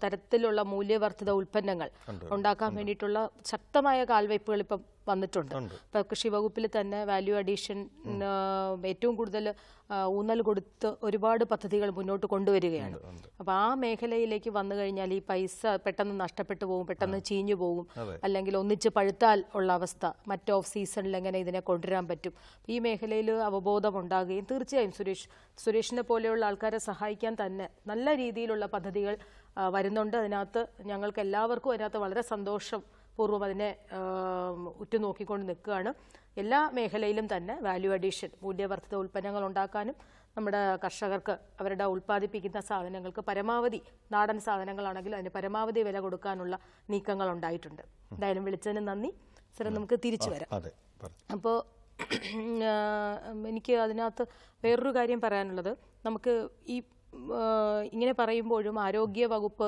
തരത്തിലുള്ള മൂല്യവർദ്ധിത ഉൽപ്പന്നങ്ങൾ ഉണ്ടാക്കാൻ വേണ്ടിയിട്ടുള്ള ശക്തമായ കാൽവയ്പ്പുകൾ ഇപ്പം വന്നിട്ടുണ്ട്. ഇപ്പം കൃഷി വകുപ്പിൽ തന്നെ വാല്യൂ അഡീഷൻ ഏറ്റവും കൂടുതൽ ഊന്നൽ കൊടുത്ത് ഒരുപാട് പദ്ധതികൾ മുന്നോട്ട് കൊണ്ടുവരികയാണ്. അപ്പോൾ ആ മേഖലയിലേക്ക് വന്നു കഴിഞ്ഞാൽ ഈ പൈസ പെട്ടെന്ന് നഷ്ടപ്പെട്ടു പോകും, പെട്ടെന്ന് ചീഞ്ഞു പോകും, അല്ലെങ്കിൽ ഒന്നിച്ച് പഴുത്താൽ ഉള്ള അവസ്ഥ, മറ്റ് ഓഫ് സീസണിൽ എങ്ങനെ ഇതിനെ കൊണ്ടുവരാൻ പറ്റും, ഈ മേഖലയിൽ അവബോധം ഉണ്ടാകുകയും തീർച്ചയായും സുരേഷിനെ പോലെയുള്ള ആൾക്കാരെ സഹായിക്കാൻ തന്നെ നല്ല രീതിയിലുള്ള പദ്ധതികൾ വരുന്നുണ്ട്. അതിനകത്ത് ഞങ്ങൾക്ക് എല്ലാവർക്കും അതിനകത്ത് വളരെ സന്തോഷപൂർവ്വം അതിനെ ഉറ്റുനോക്കിക്കൊണ്ട് നിൽക്കുകയാണ്. എല്ലാ മേഖലയിലും തന്നെ വാല്യൂ അഡീഷൻ, മൂല്യവർദ്ധിത ഉൽപ്പന്നങ്ങൾ ഉണ്ടാക്കാനും നമ്മുടെ കർഷകർക്ക് അവരുടെ ഉൽപ്പാദിപ്പിക്കുന്ന സാധനങ്ങൾക്ക് പരമാവധി, നാടൻ സാധനങ്ങളാണെങ്കിൽ അതിന് പരമാവധി വില കൊടുക്കാനുള്ള നീക്കങ്ങൾ ഉണ്ടായിട്ടുണ്ട്. എന്തായാലും വിളിച്ചതിന് നന്ദി. സാർ, നമുക്ക് തിരിച്ചു വരാം. അപ്പോൾ എനിക്ക് അതിനകത്ത് വേറൊരു കാര്യം പറയാനുള്ളത്, നമുക്ക് ഈ ഇങ്ങനെ പറയുമ്പോഴും ആരോഗ്യ വകുപ്പ്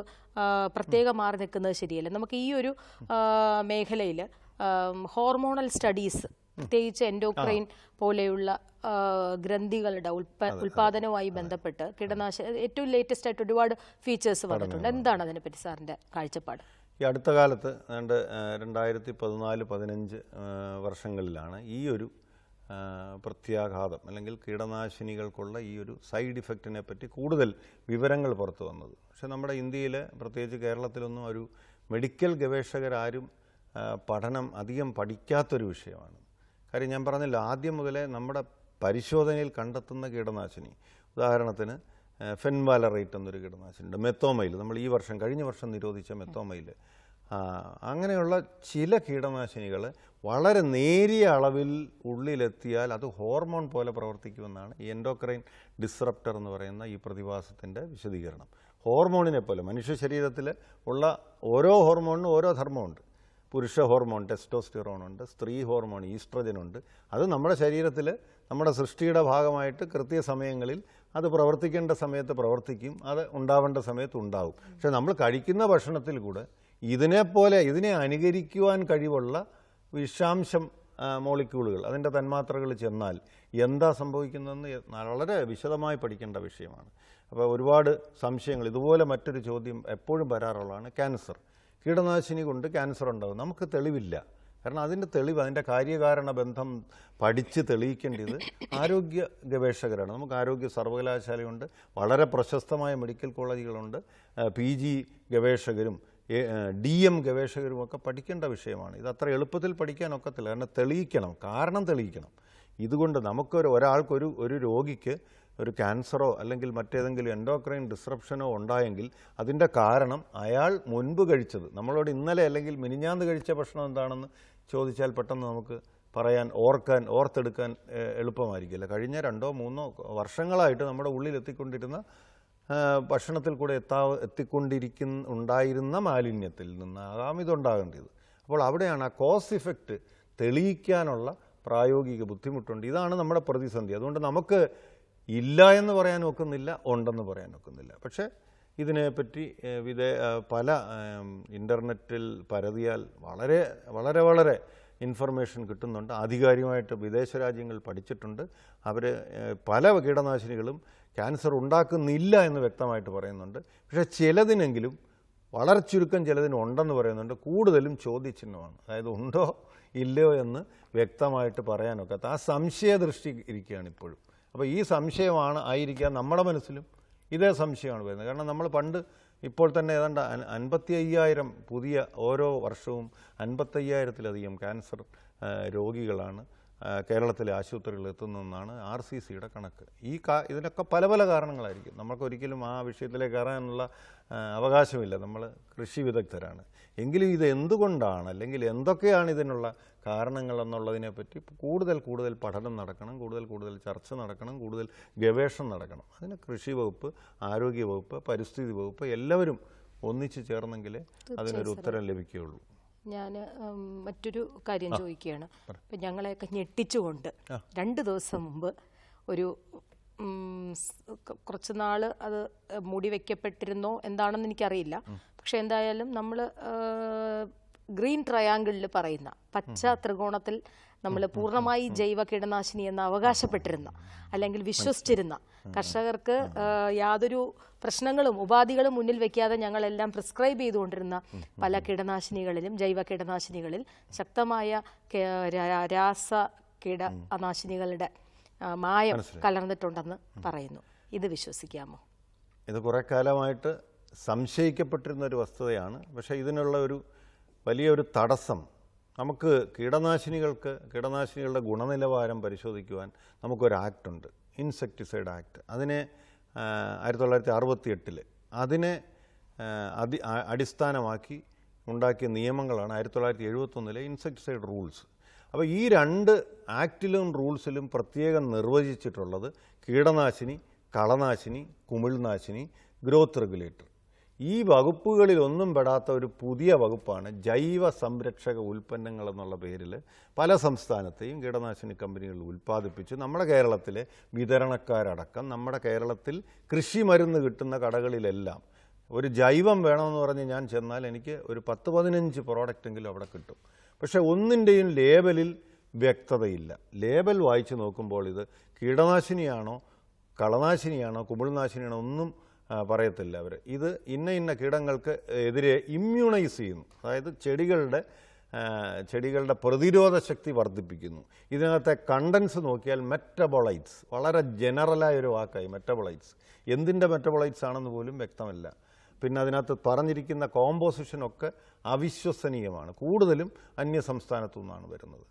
പ്രത്യേകം മാറി നിൽക്കുന്നത് ശരിയല്ല. നമുക്ക് ഈ ഒരു മേഖലയിൽ ഹോർമോണൽ സ്റ്റഡീസ്, പ്രത്യേകിച്ച് എൻഡോക്രൈൻ പോലെയുള്ള ഗ്രന്ഥികളുടെ ഉൽപാദനവുമായി ബന്ധപ്പെട്ട് ഏറ്റവും ലേറ്റസ്റ്റ് ആയിട്ട് ഒരുപാട് ഫീച്ചേഴ്സ് വന്നിട്ടുണ്ട്. എന്താണ് അതിനെപ്പറ്റി സാറിൻ്റെ കാഴ്ചപ്പാട്? ഈ അടുത്ത കാലത്ത് 2014-15 വർഷങ്ങളിലാണ് ഈ ഒരു പ്രത്യാഘാതം അല്ലെങ്കിൽ കീടനാശിനികൾക്കുള്ള ഈ ഒരു സൈഡ് ഇഫക്റ്റിനെ പറ്റി കൂടുതൽ വിവരങ്ങൾ പുറത്തു വന്നത്. പക്ഷേ നമ്മുടെ ഇന്ത്യയിൽ, പ്രത്യേകിച്ച് കേരളത്തിലൊന്നും ഒരു മെഡിക്കൽ ഗവേഷകരാരും പഠനം അധികം പഠിക്കാത്തൊരു വിഷയമാണ്. കാര്യം ഞാൻ പറഞ്ഞല്ലോ, ആദ്യം മുതലേ നമ്മുടെ പരിശോധനയിൽ കണ്ടെത്തുന്ന കീടനാശിനി, ഉദാഹരണത്തിന് ഫെൻവാലറേറ്റ് എന്നൊരു കീടനാശിനിയുണ്ട്, മെത്തോമൈൽ, നമ്മൾ കഴിഞ്ഞ വർഷം നിരോധിച്ച മെത്തോമൈൽ, അങ്ങനെയുള്ള ചില കീടനാശിനികൾ വളരെ നേരിയ അളവിൽ ഉള്ളിലെത്തിയാൽ അത് ഹോർമോൺ പോലെ പ്രവർത്തിക്കുമെന്നാണ് ഈ എൻഡോക്രൈൻ ഡിസ്റപ്റ്റർ എന്ന് പറയുന്ന ഈ പ്രതിഭാസത്തിൻ്റെ വിശദീകരണം. ഹോർമോണിനെ പോലെ മനുഷ്യ ശരീരത്തിൽ ഉള്ള ഓരോ ഹോർമോണിനും ഓരോ ധർമ്മമുണ്ട്. പുരുഷ ഹോർമോൺ ടെസ്റ്റോസ്റ്റിറോണുണ്ട്, സ്ത്രീ ഹോർമോൺ ഈസ്ട്രജനുണ്ട്. അത് നമ്മുടെ ശരീരത്തിൽ നമ്മുടെ സൃഷ്ടിയുടെ ഭാഗമായിട്ട് കൃത്യസമയങ്ങളിൽ അത് പ്രവർത്തിക്കേണ്ട സമയത്ത് പ്രവർത്തിക്കും, അത് ഉണ്ടാവേണ്ട സമയത്ത് ഉണ്ടാവും. പക്ഷെ നമ്മൾ കഴിക്കുന്ന ഭക്ഷണത്തിൽ കൂടെ ഇതിനെ അനുകരിക്കുവാൻ കഴിവുള്ള വിഷാംശം മോളിക്യൂളുകൾ, അതിൻ്റെ തന്മാത്രകൾ ചെന്നാൽ എന്താ സംഭവിക്കുന്നതെന്ന് വളരെ വിശദമായി പഠിക്കേണ്ട വിഷയമാണ്. അപ്പോൾ ഒരുപാട് സംശയങ്ങൾ. ഇതുപോലെ മറ്റൊരു ചോദ്യം എപ്പോഴും വരാറുള്ളതാണ് ക്യാൻസർ. കീടനാശിനി കൊണ്ട് ക്യാൻസർ ഉണ്ടാകും. നമുക്ക് തെളിവില്ല. കാരണം അതിൻ്റെ തെളിവ്, അതിൻ്റെ കാര്യകാരണ ബന്ധം പഠിച്ച് തെളിയിക്കേണ്ടത് ആരോഗ്യ ഗവേഷകരാണ്. നമുക്ക് ആരോഗ്യ സർവകലാശാലയുണ്ട്, വളരെ പ്രശസ്തമായ മെഡിക്കൽ കോളേജുകളുണ്ട്, PG ഗവേഷകരും DM ഗവേഷകരുമൊക്കെ പഠിക്കേണ്ട വിഷയമാണ്. ഇത് അത്ര എളുപ്പത്തിൽ പഠിക്കാനൊക്കത്തില്ല. കാരണം തെളിയിക്കണം, കാരണം തെളിയിക്കണം. ഇതുകൊണ്ട് ഒരാൾക്കൊരു രോഗിക്ക് ഒരു ക്യാൻസറോ അല്ലെങ്കിൽ മറ്റേതെങ്കിലും എൻഡോക്രൈൻ ഡിസ്റപ്ഷനോ ഉണ്ടായെങ്കിൽ അതിൻ്റെ കാരണം അയാൾ മുൻപ് കഴിച്ചത്, നമ്മളോട് ഇന്നലെ അല്ലെങ്കിൽ മിനിഞ്ഞാന്ന് കഴിച്ച ഭക്ഷണം എന്താണെന്ന് ചോദിച്ചാൽ പെട്ടെന്ന് നമുക്ക് ഓർത്തെടുക്കാൻ എളുപ്പമായിരിക്കില്ല. കഴിഞ്ഞ 2-3 വർഷങ്ങളായിട്ട് നമ്മുടെ ഉള്ളിൽ എത്തിക്കൊണ്ടിരുന്ന ഭക്ഷണത്തിൽ കൂടെ ഉണ്ടായിരുന്ന മാലിന്യത്തിൽ നിന്നാകാം ഇതുണ്ടാകേണ്ടത്. അപ്പോൾ അവിടെയാണ് ആ കോസ് ഇഫക്റ്റ് തെളിയിക്കാനുള്ള പ്രായോഗിക ബുദ്ധിമുട്ടുണ്ട്. ഇതാണ് നമ്മുടെ പ്രതിസന്ധി. അതുകൊണ്ട് നമുക്ക് ഇല്ല എന്ന് പറയാൻ ഒക്കുന്നില്ല, ഉണ്ടെന്ന് പറയാൻ ഒക്കുന്നില്ല. പക്ഷേ ഇതിനെപ്പറ്റി പല ഇൻ്റർനെറ്റിൽ പരതിയാൽ വളരെ വളരെ വളരെ ഇൻഫർമേഷൻ കിട്ടുന്നുണ്ട്. ആധികാരികമായിട്ട് വിദേശ രാജ്യങ്ങൾ പഠിച്ചിട്ടുണ്ട്. അവർ പല കീടനാശിനികളും ക്യാൻസർ ഉണ്ടാക്കുന്നില്ല എന്ന് വ്യക്തമായിട്ട് പറയുന്നുണ്ട്. പക്ഷേ ചിലതിനെങ്കിലും, വളരെ ചുരുക്കം ചിലതിന് ഉണ്ടെന്ന് പറയുന്നുണ്ട്. കൂടുതലും ചോദ്യചിഹ്നമാണ്. അതായത് ഉണ്ടോ ഇല്ലയോ എന്ന് വ്യക്തമായിട്ട് പറയാനൊക്കാത്ത ആ സംശയദൃഷ്ടി ഇരിക്കുകയാണ് ഇപ്പോഴും. അപ്പോൾ ഈ സംശയമാണ് ആയിരിക്കാം നമ്മുടെ മനസ്സിലും ഇതേ സംശയമാണ് വരുന്നത്. കാരണം നമ്മൾ ഇപ്പോൾ തന്നെ ഏതാണ്ട് 55,000 പുതിയ ഓരോ വർഷവും 55,000-ലധികം ക്യാൻസർ രോഗികളാണ് കേരളത്തിലെ ആശുപത്രികളിൽ എത്തുന്നതെന്നാണ് RCCയുടെ കണക്ക്. ഇതിനൊക്കെ പല പല കാരണങ്ങളായിരിക്കും. നമുക്കൊരിക്കലും ആ വിഷയത്തിലേക്ക് കയറാനുള്ള അവകാശമില്ല. നമ്മൾ കൃഷി വിദഗ്ധരാണ്. എങ്കിലും ഇത് എന്തുകൊണ്ടാണ്, അല്ലെങ്കിൽ എന്തൊക്കെയാണ് ഇതിനുള്ള കാരണങ്ങൾ എന്നുള്ളതിനെപ്പറ്റി കൂടുതൽ പഠനം നടക്കണം, കൂടുതൽ ചർച്ച നടക്കണം, കൂടുതൽ ഗവേഷണം നടക്കണം. അതിന് കൃഷി വകുപ്പ്, ആരോഗ്യ വകുപ്പ്, പരിസ്ഥിതി വകുപ്പ് എല്ലാവരും ഒന്നിച്ചു ചേർന്നെങ്കിലേ അതിനൊരു ഉത്തരം ലഭിക്കുകയുള്ളൂ. ഞാൻ മറ്റൊരു കാര്യം ചോദിക്കുകയാണ്. ഇപ്പം ഞങ്ങളെയൊക്കെ ഞെട്ടിച്ചുകൊണ്ട് 2 ദിവസം മുമ്പ് കുറച്ച് നാൾ അത് മൂടി വയ്ക്കപ്പെട്ടിരുന്നോ എന്താണെന്ന് എനിക്കറിയില്ല. പക്ഷെ എന്തായാലും നമ്മൾ ഗ്രീൻ ട്രയാങ്കിളിൽ പറയുന്ന പച്ച ത്രികോണത്തിൽ നമ്മൾ പൂർണ്ണമായി ജൈവ കീടനാശിനി എന്ന് അവകാശപ്പെട്ടിരുന്ന അല്ലെങ്കിൽ വിശ്വസിച്ചിരുന്ന കർഷകർക്ക് യാതൊരു പ്രശ്നങ്ങളും ഉപാധികളും മുന്നിൽ വെക്കാതെ ഞങ്ങളെല്ലാം പ്രിസ്ക്രൈബ് ചെയ്തുകൊണ്ടിരുന്ന പല കീടനാശിനികളിലും, ജൈവ കീടനാശിനികളിൽ ശക്തമായ രാസ കീടനാശിനികളുടെ മായം കലർന്നിട്ടുണ്ടെന്ന് പറയുന്നു. ഇത് വിശ്വസിക്കാമോ? ഇത് കുറെ കാലമായിട്ട് സംശയിക്കപ്പെട്ടിരുന്ന ഒരു വസ്തുതയാണ്. പക്ഷേ ഇതിനുള്ള വലിയൊരു തടസ്സം, നമുക്ക് കീടനാശിനികളുടെ ഗുണനിലവാരം പരിശോധിക്കുവാൻ നമുക്കൊരു ആക്ടുണ്ട്, ഇൻസെക്ടിസൈഡ് ആക്ട്. അതിനെ 1968 അതിനെ അടിസ്ഥാനമാക്കി ഉണ്ടാക്കിയ നിയമങ്ങളാണ് 1971 ഇൻസെക്ടിസൈഡ് റൂൾസ്. അപ്പോൾ ഈ 2 ആക്ടിലും റൂൾസിലും പ്രത്യേകം നിർവചിച്ചിട്ടുള്ളത് കീടനാശിനി, കളനാശിനി, കുമിൾനാശിനി, ഗ്രോത്ത് റെഗുലേറ്റർ. ഈ വകുപ്പുകളിലൊന്നും പെടാത്ത ഒരു പുതിയ വകുപ്പാണ് ജൈവ സംരക്ഷക ഉൽപ്പന്നങ്ങൾ എന്നുള്ള പേരിൽ പല സംസ്ഥാനത്തെയും കീടനാശിനി കമ്പനികൾ ഉൽപ്പാദിപ്പിച്ച് നമ്മുടെ കേരളത്തിലെ വിതരണക്കാരടക്കം നമ്മുടെ കേരളത്തിൽ കൃഷി മരുന്ന് കിട്ടുന്ന കടകളിലെല്ലാം ഒരു ജൈവം വേണമെന്ന് പറഞ്ഞ് ഞാൻ ചെന്നാൽ എനിക്ക് ഒരു 10-15 പ്രോഡക്റ്റെങ്കിലും അവിടെ കിട്ടും. പക്ഷേ ഒന്നിൻ്റെയും ലേബലിൽ വ്യക്തതയില്ല. ലേബൽ വായിച്ച് നോക്കുമ്പോൾ ഇത് കീടനാശിനിയാണോ കളനാശിനിയാണോ കുമിൾനാശിനിയാണോ ഒന്നും പറയത്തില്ല അവർ. ഇത് ഇന്ന കീടങ്ങൾക്ക് എതിരെ ഇമ്മ്യൂണൈസ് ചെയ്യുന്നു. അതായത് ചെടികളുടെ പ്രതിരോധ ശക്തി വർദ്ധിപ്പിക്കുന്നു. ഇതിനകത്തെ കണ്ടൻസ് നോക്കിയാൽ മെറ്റബോളൈറ്റ്സ്, വളരെ ജനറലായൊരു വാക്കായി മെറ്റബോളൈറ്റ്സ്. എന്തിൻ്റെ മെറ്റബോളൈറ്റ്സ് ആണെന്ന് പോലും വ്യക്തമല്ല. പിന്നെ അതിനകത്ത് പറഞ്ഞിരിക്കുന്ന കോമ്പോസിഷനൊക്കെ അവിശ്വസനീയമാണ്. കൂടുതലും അന്യസംസ്ഥാനത്തു നിന്നാണ് വരുന്നത്.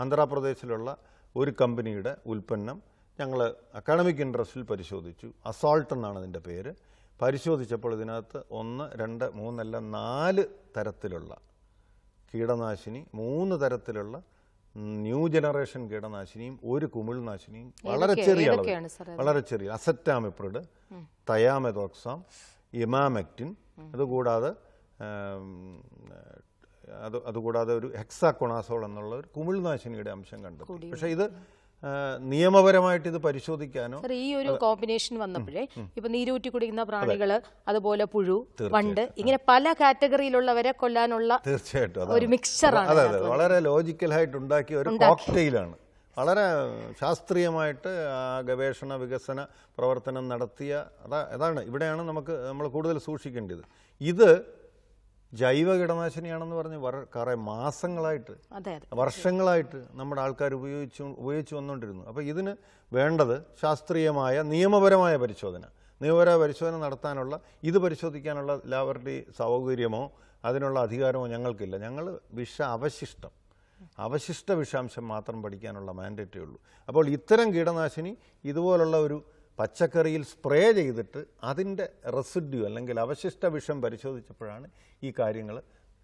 ആന്ധ്രാപ്രദേശിലുള്ള ഒരു കമ്പനിയുടെ ഉൽപ്പന്നം ഞങ്ങൾ അക്കാഡമിക് ഇൻട്രസ്റ്റിൽ പരിശോധിച്ചു. അസോൾട്ട് എന്നാണ് അതിൻ്റെ പേര്. പരിശോധിച്ചപ്പോൾ ഇതിനകത്ത് 1, 2, 3 അല്ല 4 തരത്തിലുള്ള കീടനാശിനി, 3 തരത്തിലുള്ള ന്യൂ ജനറേഷൻ കീടനാശിനിയും ഒരു കുമിൾനാശിനിയും വളരെ ചെറിയ അസറ്റാമിപ്രിഡ്, തയാമെതോക്സാം, ഇമാമെക്റ്റിൻ, അതുകൂടാതെ ഒരു ഹെക്സാകൊണാസോൾ എന്നുള്ള ഒരു കുമിൾനാശിനിയുടെ അംശം കണ്ടെത്തി. പക്ഷേ ഇത് നിയമപരമായിട്ട് ഇത് പരിശോധിക്കാനോ. സർ, ഈ ഒരു കോമ്പിനേഷൻ വന്നപ്പോഴേ ഇപ്പൊ നീരൂറ്റി കുടിക്കുന്ന പ്രാണികള്, അതുപോലെ പുഴു, വണ്ട്, ഇങ്ങനെ പല കാറ്റഗറിയിലുള്ളവരെ കൊല്ലാനുള്ള തീർച്ചയായിട്ടും ഒരു മിക്സ്ചറാണ്. അതെ അതെ, വളരെ ലോജിക്കലായിട്ട് ഉണ്ടാക്കിയ ഒരു കോക്ടെയിലാണ്. വളരെ ശാസ്ത്രീയമായിട്ട് ഗവേഷണ വികസന പ്രവർത്തനം നടത്തിയ അതാണ് ഇവിടെയാണ് നമ്മൾ കൂടുതൽ സൂക്ഷിക്കേണ്ടത്. ഇത് ജൈവ കീടനാശിനിയാണെന്ന് പറഞ്ഞ് കുറേ മാസങ്ങളായിട്ട്, വർഷങ്ങളായിട്ട് നമ്മുടെ ആൾക്കാർ ഉപയോഗിച്ചു വന്നുകൊണ്ടിരുന്നു. അപ്പോൾ ഇതിന് വേണ്ടത് ശാസ്ത്രീയമായ നിയമപരമായ പരിശോധന നടത്താനുള്ള, ഇത് പരിശോധിക്കാനുള്ള ലാബറട്ടറി സൗകര്യമോ അതിനുള്ള അധികാരമോ ഞങ്ങൾക്കില്ല. ഞങ്ങൾ അവശിഷ്ട വിഷാംശം മാത്രം പഠിക്കാനുള്ള മാൻഡേറ്റേ ഉള്ളൂ. അപ്പോൾ ഇത്തരം കീടനാശിനി ഇതുപോലുള്ള ഒരു പച്ചക്കറിയിൽ സ്പ്രേ ചെയ്തിട്ട് അതിൻ്റെ റെസിഡ്യൂ അല്ലെങ്കിൽ അവശിഷ്ട വിഷം പരിശോധിച്ചപ്പോഴാണ് ഈ കാര്യങ്ങൾ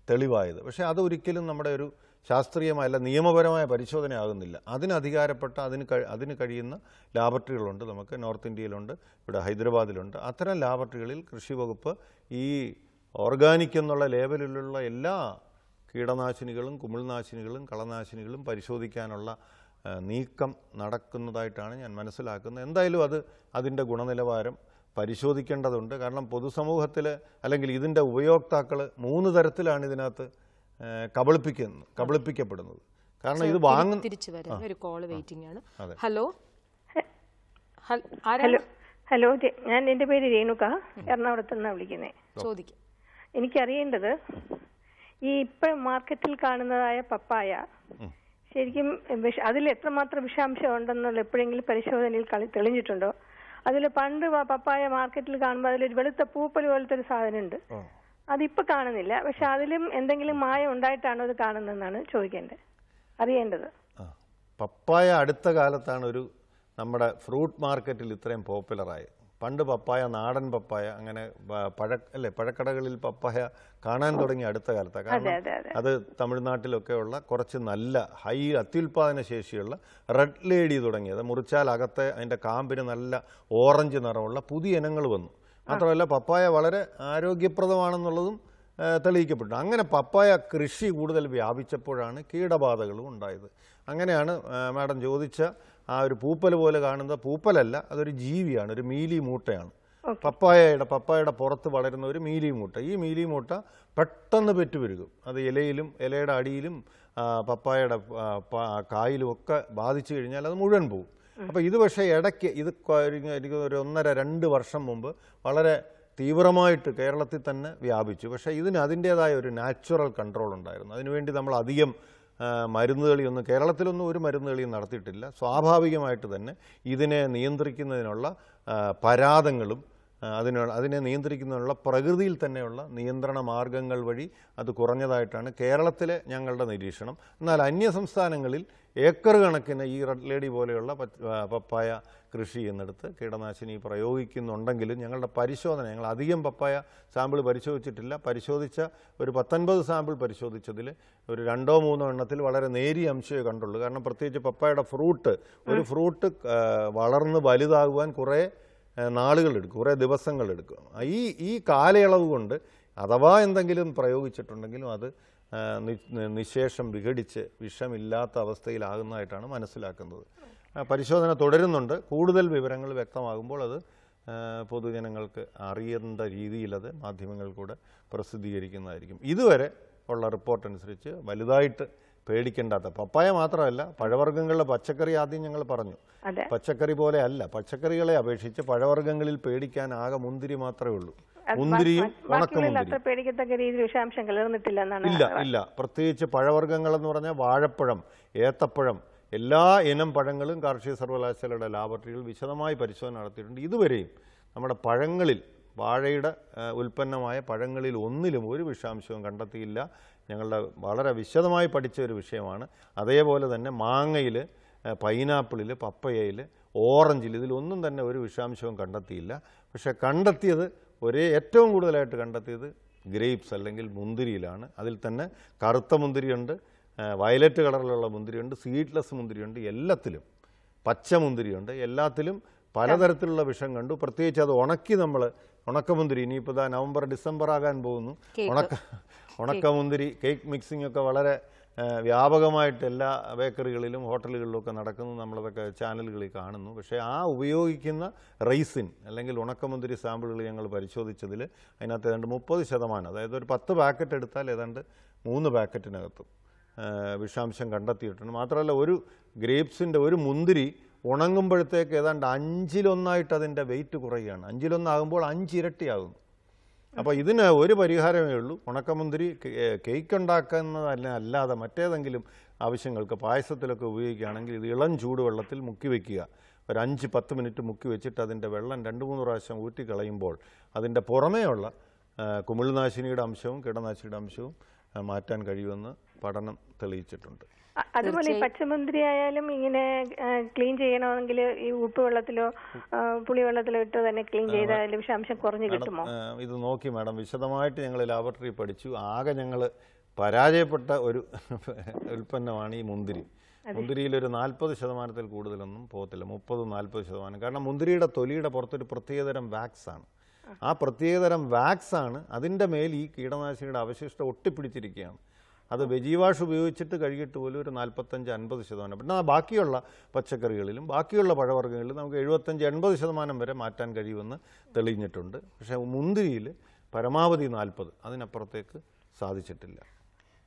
തെളിവായത്. പക്ഷേ അതൊരിക്കലും നമ്മുടെ ഒരു ശാസ്ത്രീയമായ നിയമപരമായ പരിശോധനയാകുന്നില്ല. അതിന് അധികാരപ്പെട്ട അതിന് കഴിയുന്ന ലാബറട്ടറികളുണ്ട്. നമുക്ക് നോർത്ത് ഇന്ത്യയിലുണ്ട്, ഇവിടെ ഹൈദരാബാദിലുണ്ട്. അത്തരം ലാബറട്ടറികളിൽ കൃഷി വകുപ്പ് ഈ ഓർഗാനിക് എന്നുള്ള ലേബലിലുള്ള എല്ലാ കീടനാശിനികളും കുമിൾനാശിനികളും കളനാശിനികളും പരിശോധിക്കാനുള്ള നീക്കം നടക്കുന്നതായിട്ടാണ് ഞാൻ മനസ്സിലാക്കുന്നത്. എന്തായാലും അതിൻ്റെ ഗുണനിലവാരം പരിശോധിക്കേണ്ടതുണ്ട്. കാരണം പൊതുസമൂഹത്തിൽ അല്ലെങ്കിൽ ഇതിൻ്റെ ഉപയോക്താക്കൾ 3 തരത്തിലാണ് ഇതിനകത്ത് കബളിപ്പിക്കപ്പെടുന്നത്. കാരണം ഇത് തിരിച്ചു വരാൻ ഒരു കോൾ വെയിറ്റിംഗ് ആണ്. ഹലോ ഹലോ, ഞാൻ എൻ്റെ പേര് രേണുക, എറണാകുളത്ത് നിന്നാണ് വിളിക്കുന്നത്. ചോദിക്കും. എനിക്കറിയേണ്ടത്, ഈ ഇപ്പം മാർക്കറ്റിൽ കാണുന്നതായ പപ്പായ ശരിക്കും അതിൽ എത്രമാത്രം വിഷാംശം ഉണ്ടെന്നുള്ള എപ്പോഴെങ്കിലും പരിശോധനയിൽ തെളിഞ്ഞിട്ടുണ്ടോ? അതിൽ പണ്ട് പപ്പായ മാർക്കറ്റിൽ കാണുമ്പോൾ അതിലൊരു വെളുത്ത പൂപ്പൽ പോലത്തെ ഒരു സാധനം ഉണ്ട്, അതിപ്പോൾ കാണുന്നില്ല. പക്ഷെ അതിലും എന്തെങ്കിലും മായം ഉണ്ടായിട്ടാണോ അത് കാണുന്നതെന്നാണ് അറിയേണ്ടത്. പപ്പായ അടുത്ത കാലത്താണ് നമ്മുടെ ഫ്രൂട്ട് മാർക്കറ്റിൽ ഇത്രയും പോപ്പുലറായത്. പണ്ട് പപ്പായ, നാടൻ പപ്പായ, അങ്ങനെ പഴക്കടകളിൽ പപ്പായ കാണാൻ തുടങ്ങി അടുത്ത കാലത്താണ്. കാരണം അത് തമിഴ്നാട്ടിലൊക്കെയുള്ള കുറച്ച് നല്ല അത്യുൽപാദന ശേഷിയുള്ള റെഡ് ലേഡി തുടങ്ങിയത് മുറിച്ചാൽ അകത്തെ അതിൻ്റെ കാമ്പിന് നല്ല ഓറഞ്ച് നിറമുള്ള പുതിയ ഇനങ്ങൾ വന്നു. മാത്രമല്ല പപ്പായ വളരെ ആരോഗ്യപ്രദമാണെന്നുള്ളതും തെളിയിക്കപ്പെട്ടു. അങ്ങനെ പപ്പായ കൃഷി കൂടുതൽ വ്യാപിച്ചപ്പോഴാണ് കീടബാധകളും ഉണ്ടായത്. അങ്ങനെയാണ് മാഡം ചോദിച്ച ആ ഒരു പൂപ്പൽ പോലെ കാണുന്ന പൂപ്പലല്ല, അതൊരു ജീവിയാണ്, ഒരു മീലി മൂട്ടയാണ്. പപ്പായയുടെ പുറത്ത് വളരുന്ന ഒരു മീലി മൂട്ട. ഈ മീലി മൂട്ട പെട്ടെന്ന് പെറ്റുപെരുകും. അത് ഇലയുടെ അടിയിലും പപ്പായയുടെ കായിലും ഒക്കെ ബാധിച്ചു കഴിഞ്ഞാൽ അത് മുഴുവൻ പോകും. അപ്പോൾ ഇത് പക്ഷേ ഇടയ്ക്ക് എനിക്ക് ഒരു 1.5-2 വർഷം മുമ്പ് വളരെ തീവ്രമായിട്ട് കേരളത്തിൽ തന്നെ വ്യാപിച്ചു. പക്ഷേ ഇതിന് അതിൻ്റേതായ ഒരു നാച്ചുറൽ കൺട്രോൾ ഉണ്ടായിരുന്നു. അതിനുവേണ്ടി നമ്മൾ അധികം മരുന്നുകളിയൊന്നും കേരളത്തിലൊന്നും ഒരു മരുന്നുകളിയും നടത്തിയിട്ടില്ല. സ്വാഭാവികമായിട്ട് തന്നെ ഇതിനെ നിയന്ത്രിക്കുന്നതിനുള്ള പരാതങ്ങളും അതിനെ നിയന്ത്രിക്കുന്നതിനുള്ള പ്രകൃതിയിൽ തന്നെയുള്ള നിയന്ത്രണ മാർഗങ്ങൾ വഴി അത് കുറഞ്ഞതായിട്ടാണ് കേരളത്തിലെ ഞങ്ങളുടെ നിരീക്ഷണം. എന്നാൽ അന്യ സംസ്ഥാനങ്ങളിൽ ഏക്കർ കണക്കിന് ഈ റെഡ് ലേഡി പോലെയുള്ള പപ്പായ കൃഷി ചെയ്യുന്നിടത്ത് കീടനാശിനി പ്രയോഗിക്കുന്നുണ്ടെങ്കിലും ഞങ്ങളുടെ പരിശോധന, ഞങ്ങൾ അധികം പപ്പായ സാമ്പിൾ പരിശോധിച്ചിട്ടില്ല. പരിശോധിച്ച ഒരു 19 സാമ്പിൾ പരിശോധിച്ചതിൽ ഒരു 2-3 എണ്ണത്തിൽ വളരെ നേരിയ അംശമേ കണ്ടുള്ളൂ. കാരണം പ്രത്യേകിച്ച് പപ്പായയുടെ ഒരു ഫ്രൂട്ട് വളർന്ന് വലുതാകുവാൻ കുറേ നാളുകളെടുക്കും, കുറേ ദിവസങ്ങളെടുക്കും. ഈ കാലയളവ് കൊണ്ട് അഥവാ എന്തെങ്കിലും പ്രയോഗിച്ചിട്ടുണ്ടെങ്കിലും അത് നിശേഷം വിഘടിച്ച് വിഷമില്ലാത്ത അവസ്ഥയിലാകുന്നതായിട്ടാണ് മനസ്സിലാക്കുന്നത്. പരിശോധന തുടരുന്നുണ്ട്. കൂടുതൽ വിവരങ്ങൾ വ്യക്തമാകുമ്പോൾ അത് പൊതുജനങ്ങൾക്ക് അറിയേണ്ട രീതിയിൽ അത് മാധ്യമങ്ങൾ കൂടെ പ്രസിദ്ധീകരിക്കുന്നതായിരിക്കും. ഇതുവരെ ഉള്ള റിപ്പോർട്ട് അനുസരിച്ച് വലുതായിട്ട് പേടിക്കേണ്ടാത്ത പപ്പായ മാത്രമല്ല, പഴവർഗ്ഗങ്ങളിലെ പച്ചക്കറി ആദ്യം ഞങ്ങൾ പറഞ്ഞു, പച്ചക്കറി പോലെ അല്ല. പച്ചക്കറികളെ അപേക്ഷിച്ച് പഴവർഗ്ഗങ്ങളിൽ പേടിക്കാൻ ആകെ മുന്തിരി മാത്രമേ ഉള്ളൂ. മുന്തിരിയും ഇല്ല. പ്രത്യേകിച്ച് പഴവർഗ്ഗങ്ങൾ എന്ന് പറഞ്ഞാൽ വാഴപ്പഴം, ഏത്തപ്പഴം, എല്ലാ ഇനം പഴങ്ങളും കാർഷിക സർവകലാശാലയുടെ ലാബറട്ടറികൾ വിശദമായി പരിശോധന നടത്തിയിട്ടുണ്ട്. ഇതുവരെയും നമ്മുടെ പഴങ്ങളിൽ, വാഴയുടെ ഉൽപ്പന്നമായ പഴങ്ങളിൽ ഒന്നിലും ഒരു വിഷാംശവും കണ്ടെത്തിയില്ല. ഞങ്ങളുടെ വളരെ വിശദമായി പഠിച്ച ഒരു വിഷയമാണ്. അതേപോലെ തന്നെ മാങ്ങയിൽ, പൈനാപ്പിളിൽ, പപ്പയയിൽ, ഓറഞ്ചിൽ ഇതിലൊന്നും തന്നെ ഒരു വിഷാംശവും കണ്ടെത്തിയില്ല. പക്ഷേ കണ്ടെത്തിയത് ഏറ്റവും കൂടുതലായിട്ട് കണ്ടെത്തിയത് ഗ്രേപ്സ് അല്ലെങ്കിൽ മുന്തിരിയിലാണ്. അതിൽ തന്നെ കറുത്ത മുന്തിരിയുണ്ട്, വയലറ്റ് കളറിലുള്ള മുന്തിരിയുണ്ട്, സീഡ്ലെസ് മുന്തിരിയുണ്ട്, എല്ലാത്തിലും പച്ച മുന്തിരിയുണ്ട്. എല്ലാത്തിലും പലതരത്തിലുള്ള വിഷം കണ്ടു. പ്രത്യേകിച്ച് അത് ഉണക്കമുന്തിരി, ഇനിയിപ്പോൾ നവംബർ ഡിസംബർ ആകാൻ പോകുന്നു. ഉണക്കമുന്തിരി കേക്ക് മിക്സിംഗ് ഒക്കെ വളരെ വ്യാപകമായിട്ട് എല്ലാ ബേക്കറികളിലും ഹോട്ടലുകളിലുമൊക്കെ നടക്കുന്നത് നമ്മളതൊക്കെ ചാനലുകളിൽ കാണുന്നു. പക്ഷേ ആ ഉപയോഗിക്കുന്ന റൈസിൻ അല്ലെങ്കിൽ ഉണക്കമുന്തിരി സാമ്പിളുകൾ ഞങ്ങൾ പരിശോധിച്ചതിൽ അതിനകത്ത് ഏതാണ്ട് 30%, അതായത് ഒരു 10 പാക്കറ്റ് എടുത്താൽ ഏതാണ്ട് 3 പാക്കറ്റിനകത്തും വിഷാംശം കണ്ടെത്തിയിട്ടുണ്ട്. മാത്രമല്ല ഒരു ഗ്രേപ്സിൻ്റെ ഒരു മുന്തിരി ഉണങ്ങുമ്പോഴത്തേക്ക് ഏതാണ്ട് 1/5 അതിൻ്റെ വെയിറ്റ് കുറയുകയാണ്. 1/5 5 ഇരട്ടിയാകുന്നു. അപ്പോൾ ഇതിന് ഒരു പരിഹാരമേ ഉള്ളൂ. ഉണക്കമുന്തിരി കേക്ക് ഉണ്ടാക്കുന്നതല്ല അല്ലാതെ മറ്റേതെങ്കിലും ആവശ്യങ്ങൾക്ക് പായസത്തിലൊക്കെ ഉപയോഗിക്കുകയാണെങ്കിൽ ഇത് ഇളം ചൂടുവെള്ളത്തിൽ മുക്കി വയ്ക്കുക. ഒരു 5-10 മിനിറ്റ് മുക്കി വെച്ചിട്ട് അതിൻ്റെ വെള്ളം 2-3 പ്രാവശ്യം ഊറ്റിക്കളയുമ്പോൾ അതിൻ്റെ പുറമേയുള്ള കുമിൾനാശിനിയുടെ അംശവും കീടനാശിനിയുടെ അംശവും മാറ്റാൻ കഴിയുമെന്ന് പഠനം തെളിയിച്ചിട്ടുണ്ട്. അതുപോലെ ഈ പച്ചമുന്തിരി ആയാലും ഇങ്ങനെ ക്ലീൻ ചെയ്യണമെങ്കിൽ ഈ ഉപ്പ് വെള്ളത്തിലോ പുളിവെള്ളത്തിലോ ഇട്ട് തന്നെ ക്ലീൻ ചെയ്താൽ വിഷാംശം കുറഞ്ഞു കിട്ടുമോ? ഇത് നോക്കി മാഡം, വിശദമായിട്ട് ഞങ്ങൾ ലാബറട്ടറി പഠിച്ചു. ആകെ ഞങ്ങൾ പരാജയപ്പെട്ട ഒരു ഉൽപ്പന്നമാണ് ഈ മുന്തിരി. മുന്തിരിയിൽ ഒരു 40% കൂടുതലൊന്നും പോകത്തില്ല, 30-40%. കാരണം മുന്തിരിയുടെ തൊലിയുടെ പുറത്തൊരു പ്രത്യേകതരം വാക്സാണ്. ആ പ്രത്യേകതരം വാക്സാണ് അതിൻ്റെ മേൽ ഈ കീടനാശിനിയുടെ അവശിഷ്ടം ഒട്ടിപ്പിടിച്ചിരിക്കുകയാണ്. അത് വെജി വാഷ് ഉപയോഗിച്ചിട്ട് കഴുകിയിട്ട് പോലും ഒരു 45-50%. പിന്നെ ബാക്കിയുള്ള പച്ചക്കറികളിലും ബാക്കിയുള്ള പഴവർഗ്ഗങ്ങളിലും നമുക്ക് 75-80% വരെ മാറ്റാൻ കഴിയുമെന്ന് തെളിഞ്ഞിട്ടുണ്ട്. പക്ഷേ മുന്തിരിയിൽ പരമാവധി 40, അതിനപ്പുറത്തേക്ക് സാധിച്ചിട്ടില്ല.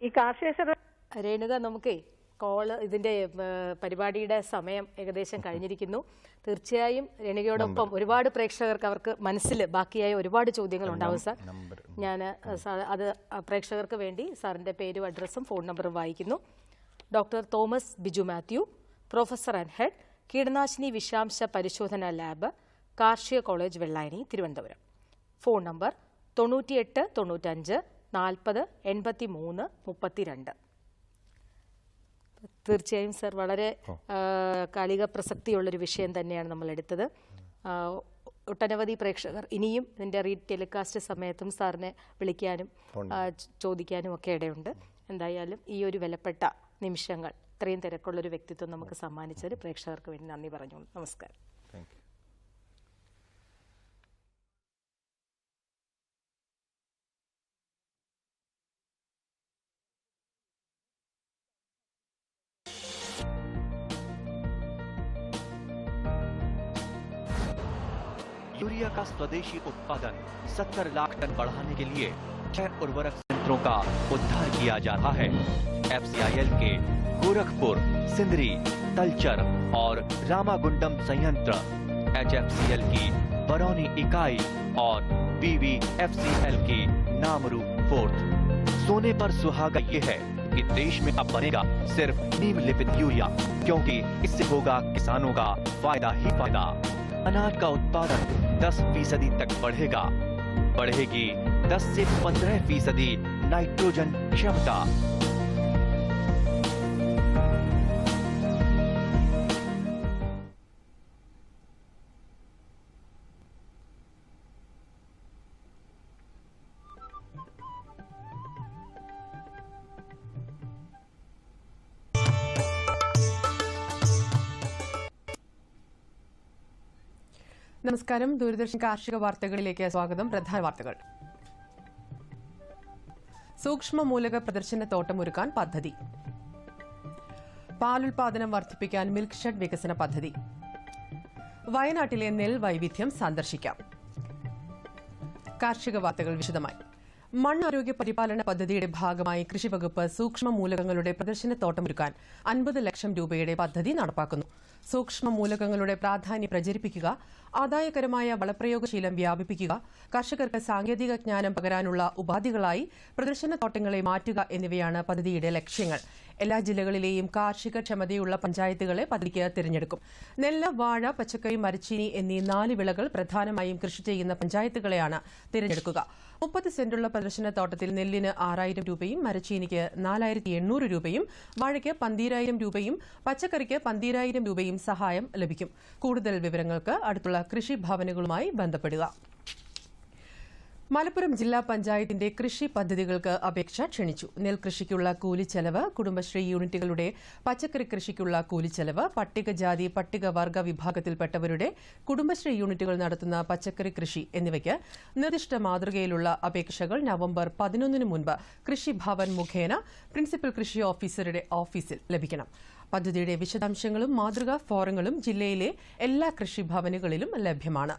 ഈ കാർഷിക രേണുക, നമുക്കേ ഇതിന്റെ പരിപാടിയുടെ സമയം ഏകദേശം കഴിഞ്ഞിരിക്കുന്നു. തീർച്ചയായും രേണുകയോടൊപ്പം ഒരുപാട് പ്രേക്ഷകർക്ക് അവർക്ക് മനസ്സിൽ ബാക്കിയായ ഒരുപാട് ചോദ്യങ്ങൾ ഉണ്ടാവും സാർ. ഞാൻ അത് പ്രേക്ഷകർക്ക് വേണ്ടി സാറിന്റെ പേരും അഡ്രസ്സും ഫോൺ നമ്പറും വായിക്കുന്നു. Doctor Thomas Biju Mathew, professor and head, കീടനാശിനി വിഷാംശ പരിശോധന ലാബ്, കാർഷിക college Vellayani, Thiruvananthapuram. Phone number 98 95 40 83 32. തീർച്ചയായും സർ, വളരെ കാലിക പ്രസക്തിയുള്ളൊരു വിഷയം തന്നെയാണ് നമ്മൾ എടുത്തത്. ഒട്ടനവധി പ്രേക്ഷകർ ഇനിയും ഇതിൻ്റെ ടെലികാസ്റ്റ് സമയത്തും സാറിനെ വിളിക്കാനും ചോദിക്കാനും ഒക്കെ ഇടയുണ്ട്. എന്തായാലും ഈ ഒരു വിലപ്പെട്ട നിമിഷങ്ങൾ, ഇത്രയും തിരക്കുള്ളൊരു വ്യക്തിത്വം നമുക്ക് സമ്മാനിച്ചതിൽ പ്രേക്ഷകർക്ക് വേണ്ടി നന്ദി പറഞ്ഞു. നമസ്കാരം. यूरिया का स्वदेशी उत्पादन 70 लाख टन बढ़ाने के लिए 6 उर्वरक संयंत्रों का उद्धार किया जा रहा है। FCIL के गोरखपुर, सिंदरी, तलचर और रामागुंडम संयंत्र, HFCL की बरौनी इकाई और PVFCL की नामरू फोर्थ। सोने पर सुहागा ये है कि देश में अब बनेगा सिर्फ नीम लिपित यूरिया, क्योंकि इससे होगा किसानों का फायदा ही फायदा। अनाज का उत्पादन 10% तक बढ़ेगा। बढ़ेगी 10 से 15% नाइट्रोजन क्षमता। നമസ്കാരം. ദൂരദർശൻ കാർഷിക വാർത്തകളിലേക്ക് സ്വാഗതം. പ്രധാന വാർത്തകൾ. സൂക്ഷ്മ മൂലക പ്രദർശനത്തോട്ടമൊരുക്കാൻ പദ്ധതി. പാലുൽപാദനം വർദ്ധിപ്പിക്കാൻ മിൽക്ക് ഷെഡ് വികസന പദ്ധതി. വയനാട്ടിലെ നെൽ വൈവിധ്യം സന്ദർശിക്കാം. കാർഷിക വാർത്തകൾ വിശദമായി. മണ്ണാരോഗ്യ പരിപാലന പദ്ധതിയുടെ ഭാഗമായി കൃഷിവകുപ്പ് സൂക്ഷ്മ മൂലകങ്ങളുടെ പ്രദർശനത്തോട്ടമൊരുക്കാൻ 50 ലക്ഷം രൂപയുടെ പദ്ധതി നടപ്പാക്കുന്നു. സൂക്ഷ്മ മൂലകങ്ങളുടെ പ്രാധാന്യം പ്രചരിപ്പിക്കുക, ആദായകരമായ വളപ്രയോഗശീലം വ്യാപിപ്പിക്കുക, കർഷകർക്ക് സാങ്കേതിക ജ്ഞാനം പകരാനുള്ള ഉപാധികളായി പ്രദർശനത്തോട്ടങ്ങളെ മാറ്റുക എന്നിവയാണ് പദ്ധതിയുടെ ലക്ഷ്യങ്ങൾ. എല്ലാ ജില്ലകളിലെയും കാർഷിക ക്ഷമതയുള്ള പഞ്ചായത്തുകളെ പദ്ധതിക്ക് തിരഞ്ഞെടുക്കും. നെല്ല്, വാഴ, പച്ചക്കറി, മരച്ചീനി എന്നീ 4 വിളകൾ പ്രധാനമായും കൃഷി ചെയ്യുന്ന പഞ്ചായത്തുകളെയാണ് തിരഞ്ഞെടുക്കുക. 30 സെന്റുള്ള പ്രദർശനത്തോട്ടത്തിൽ നെല്ലിന് 6000 രൂപയും മരച്ചീനിക്ക് 4800 രൂപയും വാഴയ്ക്ക് 12000 രൂപയും പച്ചക്കറിക്ക് 12000 രൂപയും സഹായം ലഭിക്കും. കൂടുതൽ വിവരങ്ങൾക്ക് അടുത്തുള്ള കൃഷിഭവനുകളുമായി ബന്ധപ്പെടുക. മലപ്പുറം ജില്ലാ പഞ്ചായത്തിന്റെ കൃഷി പദ്ധതികൾക്ക് അപേക്ഷ ക്ഷണിച്ചു. നെൽകൃഷിക്കുള്ള കൂലിച്ചെലവ്, കുടുംബശ്രീ യൂണിറ്റുകളുടെ പച്ചക്കറി കൃഷിക്കുള്ള കൂലിച്ചെലവ്, പട്ടികജാതി പട്ടികവർഗ വിഭാഗത്തിൽപ്പെട്ടവരുടെ കുടുംബശ്രീ യൂണിറ്റുകൾ നടത്തുന്ന പച്ചക്കറി കൃഷി എന്നിവയ്ക്ക് നിർദ്ദിഷ്ട മാതൃകയിലുള്ള അപേക്ഷകൾ നവംബർ 11 മുൻപ് കൃഷിഭവൻ മുഖേന പ്രിൻസിപ്പൽ കൃഷി ഓഫീസറുടെ ഓഫീസിൽ ലഭിക്കണം. പദ്ധതിയുടെ വിശദാംശങ്ങളും മാതൃകാ ഫോറങ്ങളും ജില്ലയിലെ എല്ലാ കൃഷിഭവനുകളിലും ലഭ്യമാണ്.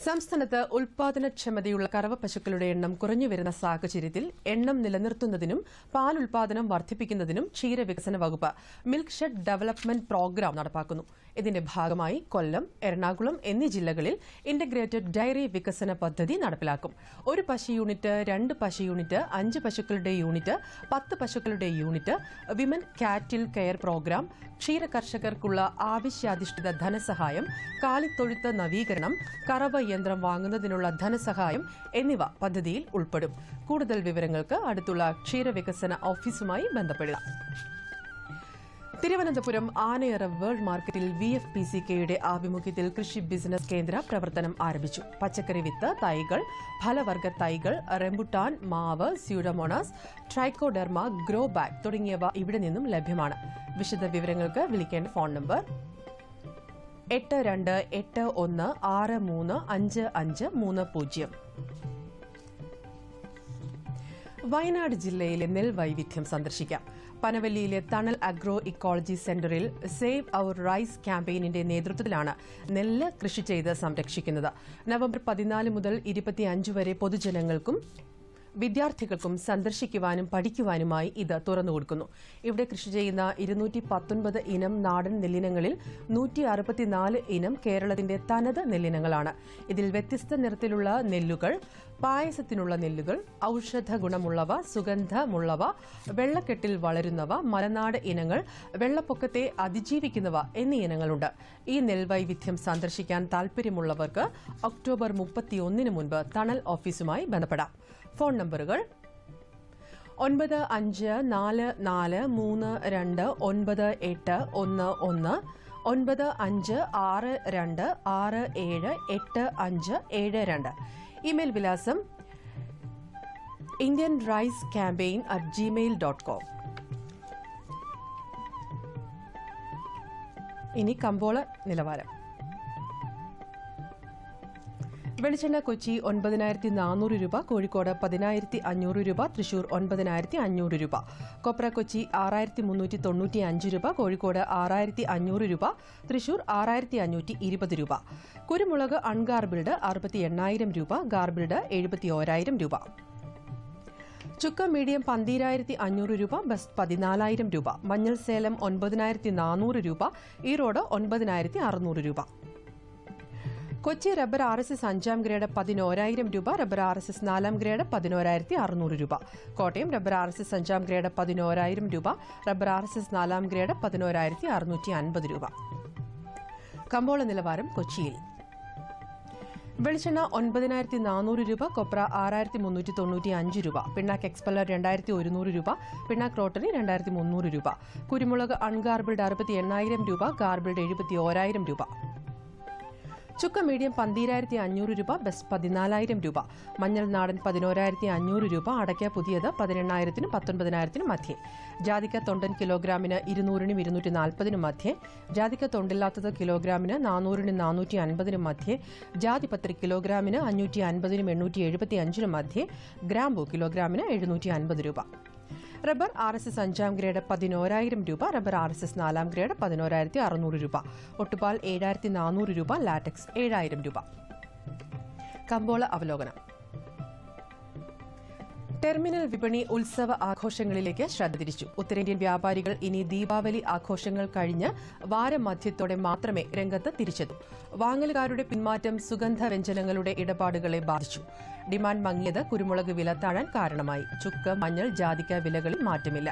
സംസ്ഥാനത്ത് ഉൽപാദനക്ഷമതയുള്ള കറവ പശുക്കളുടെ എണ്ണം കുറഞ്ഞുവരുന്ന സാഹചര്യത്തിൽ എണ്ണം നിലനിർത്തുന്നതിനും പാൽ ഉൽപാദനം വർദ്ധിപ്പിക്കുന്നതിനും ക്ഷീരവികസന വകുപ്പ് മിൽക്ക് ഷെഡ് ഡെവലപ്മെന്റ് പ്രോഗ്രാം നടപ്പാക്കുന്നു. ഇതിന്റെ ഭാഗമായി കൊല്ലം, എറണാകുളം എന്നീ ജില്ലകളിൽ ഇന്റഗ്രേറ്റഡ് ഡയറി വികസന പദ്ധതി നടപ്പിലാക്കും. 1 പശു യൂണിറ്റ്, 2 പശു യൂണിറ്റ്, 5 പശുക്കളുടെ യൂണിറ്റ്, 10 പശുക്കളുടെ യൂണിറ്റ്, വിമൻ കാറ്റിൽ കെയർ പ്രോഗ്രാം, ക്ഷീര കർഷകർക്കുള്ള ആവശ്യാധിഷ്ഠിത ധനസഹായം, കാലിത്തൊഴുത്ത് നവീകരണം, കറവ യന്ത്രം വാങ്ങുന്നതിനുള്ള ധനസഹായം എന്നിവ പദ്ധതിയിൽ ഉൾപ്പെടും. കൂടുതൽ വിവരങ്ങൾക്ക് അടുത്തുള്ള ക്ഷീരവികസന ഓഫീസുമായി ബന്ധപ്പെടുക. തിരുവനന്തപുരം ആനയറ വേൾഡ് മാർക്കറ്റിൽ VFPCKയുടെ ആഭിമുഖ്യത്തിൽ കൃഷി ബിസിനസ് കേന്ദ്ര പ്രവർത്തനം ആരംഭിച്ചു. പച്ചക്കറി വിത്ത്, തൈകൾ, ഫലവർഗ തൈകൾ, റെംബുട്ടാൻ, മാവ്, സ്യൂഡോമോണാസ്, ട്രൈക്കോഡെർമ, ഗ്രോ ബാഗ് തുടങ്ങിയവ ഇവിടെ നിന്നും ലഭ്യമാണ്. വിശദ വിവരങ്ങൾക്ക് വിളിക്കേണ്ട ഫോൺ നമ്പർ 8281635530. വയനാട് ജില്ലയിലെ നെൽവൈവിധ്യം സന്ദർശിക്കാം. പനവല്ലിയിലെ തണൽ അഗ്രോ ഇക്കോളജി സെന്ററിൽ സേവ് അവർ റൈസ് ക്യാമ്പയിനിന്റെ നേതൃത്വത്തിലാണ് നെല്ല് കൃഷി ചെയ്ത് സംരക്ഷിക്കുന്നത്. നവംബർ 14 മുതൽ 25 വരെ പൊതുജനങ്ങൾക്കും വിദ്യാർത്ഥികൾക്കും സന്ദർശിക്കുവാനും പഠിക്കുവാനുമായി ഇത് തുറന്നുകൊടുക്കുന്നു. ഇവിടെ കൃഷി ചെയ്യുന്ന 219 ഇനം നാടൻ നെല്ലിനങ്ങളിൽ 164 ഇനം കേരളത്തിന്റെ തനത് നെല്ലിനങ്ങളാണ്. ഇതിൽ വ്യത്യസ്ത നിറത്തിലുള്ള നെല്ലുകൾ, പായസത്തിനുള്ള നെല്ലുകൾ, ഔഷധ ഗുണമുള്ളവ, സുഗന്ധമുള്ളവ, വെള്ളക്കെട്ടിൽ വളരുന്നവ, മലനാട് ഇനങ്ങൾ, വെള്ളപ്പൊക്കത്തെ അതിജീവിക്കുന്നവ എന്നീ ഇനങ്ങളുണ്ട്. ഈ നെൽവൈവിധ്യം സന്ദർശിക്കാൻ താൽപര്യമുള്ളവർക്ക് ഒക്ടോബർ 31 മുൻപ് തണൽ ഓഫീസുമായി ബന്ധപ്പെടാം. ഫോൺ നമ്പറുകൾ 9544329811, 9562678572. ഇമെയിൽ വിലാസം indianricecampaign@gmail.com. ഇനി കമ്പോള നിലവാരം. വെളിച്ചെണ്ണ കൊച്ചി 9400 രൂപ, കോഴിക്കോട് 10500 രൂപ, തൃശൂർ 9500 രൂപ. കൊപ്ര കൊച്ചി 6395 രൂപ, കോഴിക്കോട് 6500 രൂപ, തൃശൂർ 6520 രൂപ. കുരുമുളക് അൺഗാർബിൾഡ് 68000 രൂപ, ഗാർബിൾഡ് 71000 രൂപ. ചുക്ക മീഡിയം 12500 രൂപ, ബസ് 14000 രൂപ. മഞ്ഞൾ സേലം 9400 രൂപ, ഈറോഡ് 9600 രൂപ. കൊച്ചി റബ്ബർ RSS 5ാം ഗ്രേഡ് 11000 രൂപ, റബ്ബർ RSS 4ാം ഗ്രേഡ് 11600 രൂപ. കോട്ടയം റബ്ബർ RSS 5ാം ഗ്രേഡ് 11000 രൂപ, റബ്ബർ RSS 4ാം ഗ്രേഡ് 11650 രൂപ. കമ്പോള നിലവാരം കൊച്ചിയിൽ. വെളിച്ചെണ്ണ 9400 രൂപ, കൊപ്ര 6395 രൂപ, പിണ്ണാക്ക് എക്സ്പെല്ലർ 2100 രൂപ, പിണ്ണാക്ക് റോട്ടറി 2300 രൂപ. കുരുമുളക് അൺഗാർബിൾഡ് 68000 രൂപ, ഗാർബിൾഡ് 71000 രൂപ. ചുക്ക മീഡിയം 12500 രൂപ, ബസ് 14000 രൂപ. മഞ്ഞൾ നാടൻ 11500 രൂപ, അടയ്ക്ക പുതിയത് 18000-നും 19000-നും മധ്യേ. ജാതിക്ക തൊണ്ടൻ കിലോഗ്രാമിന് 200-നും 240-നും മധ്യേ. ജാതിക്ക തൊണ്ടില്ലാത്തത് കിലോഗ്രാമിന് 400-നും 450-നും മധ്യേ. ജാതിപത്രി കിലോഗ്രാമിന് 550-നും 875-നും മധ്യേ. ഗ്രാമ്പൂ കിലോഗ്രാമിന് 750 രൂപ. റബ്ബർ RSS 5ാം ഗ്രേഡ് 11000 രൂപ, റബ്ബർ RSS 4ാം ഗ്രേഡ് 11600 രൂപ. ഒട്ടുപാൽ 7400 രൂപ, ലാറ്റക്സ് 7000 രൂപ. കമ്പോള അവലോകനം. ടെർമിനൽ വിപണി ഉത്സവ ആഘോഷങ്ങളിലേക്ക് ശ്രദ്ധ തിരിച്ചു. ഉത്തരേന്ത്യൻ വ്യാപാരികൾ ഇനി ദീപാവലി ആഘോഷങ്ങൾ കഴിഞ്ഞ് വാരമധ്യത്തോടെ മാത്രമേ രംഗത്ത് തിരിച്ചെത്തൂ. വാങ്ങലുകാരുടെ പിന്മാറ്റം സുഗന്ധവ്യഞ്ജനങ്ങളുടെ ഇടപാടുകളെ ബാധിച്ചു. ഡിമാൻഡ് മങ്ങിയത് കുരുമുളക് വില താഴാൻ കാരണമായി. ചുക്ക്, മഞ്ഞൾ, ജാതിക്ക വിലകളിൽ മാറ്റമില്ല.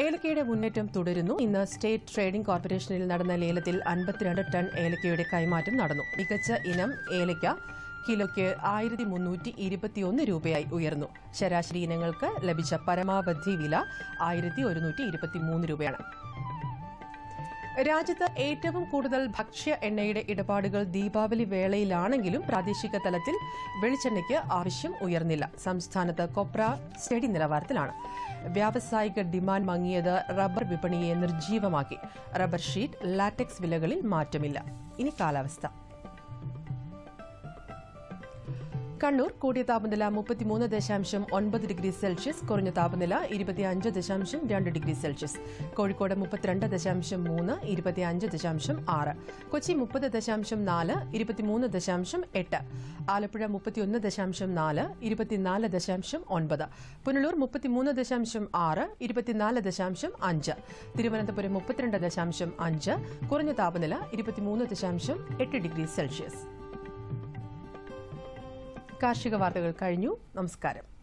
ഏലക്കയുടെ മുന്നേറ്റം തുടരുന്നു. ഇന്ന് സ്റ്റേറ്റ് ട്രേഡിംഗ് കോർപ്പറേഷനിൽ നടന്ന ലേലത്തിൽ 52 ടൺ ഏലക്കയുടെ കൈമാറ്റം നടന്നു. മികച്ച ഇനം ഏലക്ക കിലോയ്ക്ക് 1321 രൂപയായി ഉയർന്നു. ശരാശരി ഇനങ്ങൾക്ക് ലഭിച്ച പരമാവധി വില 1123 രൂപയാണ്. രാജ്യത്ത് ഏറ്റവും കൂടുതൽ ഭക്ഷ്യ എണ്ണയുടെ ഇടപാടുകൾ ദീപാവലി വേളയിലാണെങ്കിലും പ്രാദേശിക തലത്തിൽ വെളിച്ചെണ്ണയ്ക്ക് ആവശ്യം ഉയർന്നില്ല. സംസ്ഥാനത്ത് കൊപ്ര സ്റ്റഡി നിലവാരത്തിലാണ്. വ്യാവസായിക ഡിമാൻഡ് മങ്ങിയത് റബ്ബർ വിപണിയെ നിർജ്ജീവമാക്കി. റബ്ബർ ഷീറ്റ്, ലാറ്റക്സ് വിലകളിൽ മാറ്റമില്ല. ഇനി കാലാവസ്ഥ. കണ്ണൂർ കൂടിയ താപനില 33.9 ഡിഗ്രി സെൽഷ്യസ്, കുറഞ്ഞ താപനില 25.2 ഡിഗ്രി സെൽഷ്യസ്. കോഴിക്കോട് 32.3, 25.6. കൊച്ചി 30.4, 23.8. ആലപ്പുഴ 31.4, 24.9. പുനലൂർ 33.6, 24.5. തിരുവനന്തപുരം 32.5, കുറഞ്ഞ താപനില 23.8 ഡിഗ്രി സെൽഷ്യസ്. കാർഷിക വാർത്തകൾ കഴിഞ്ഞു. നമസ്കാരം.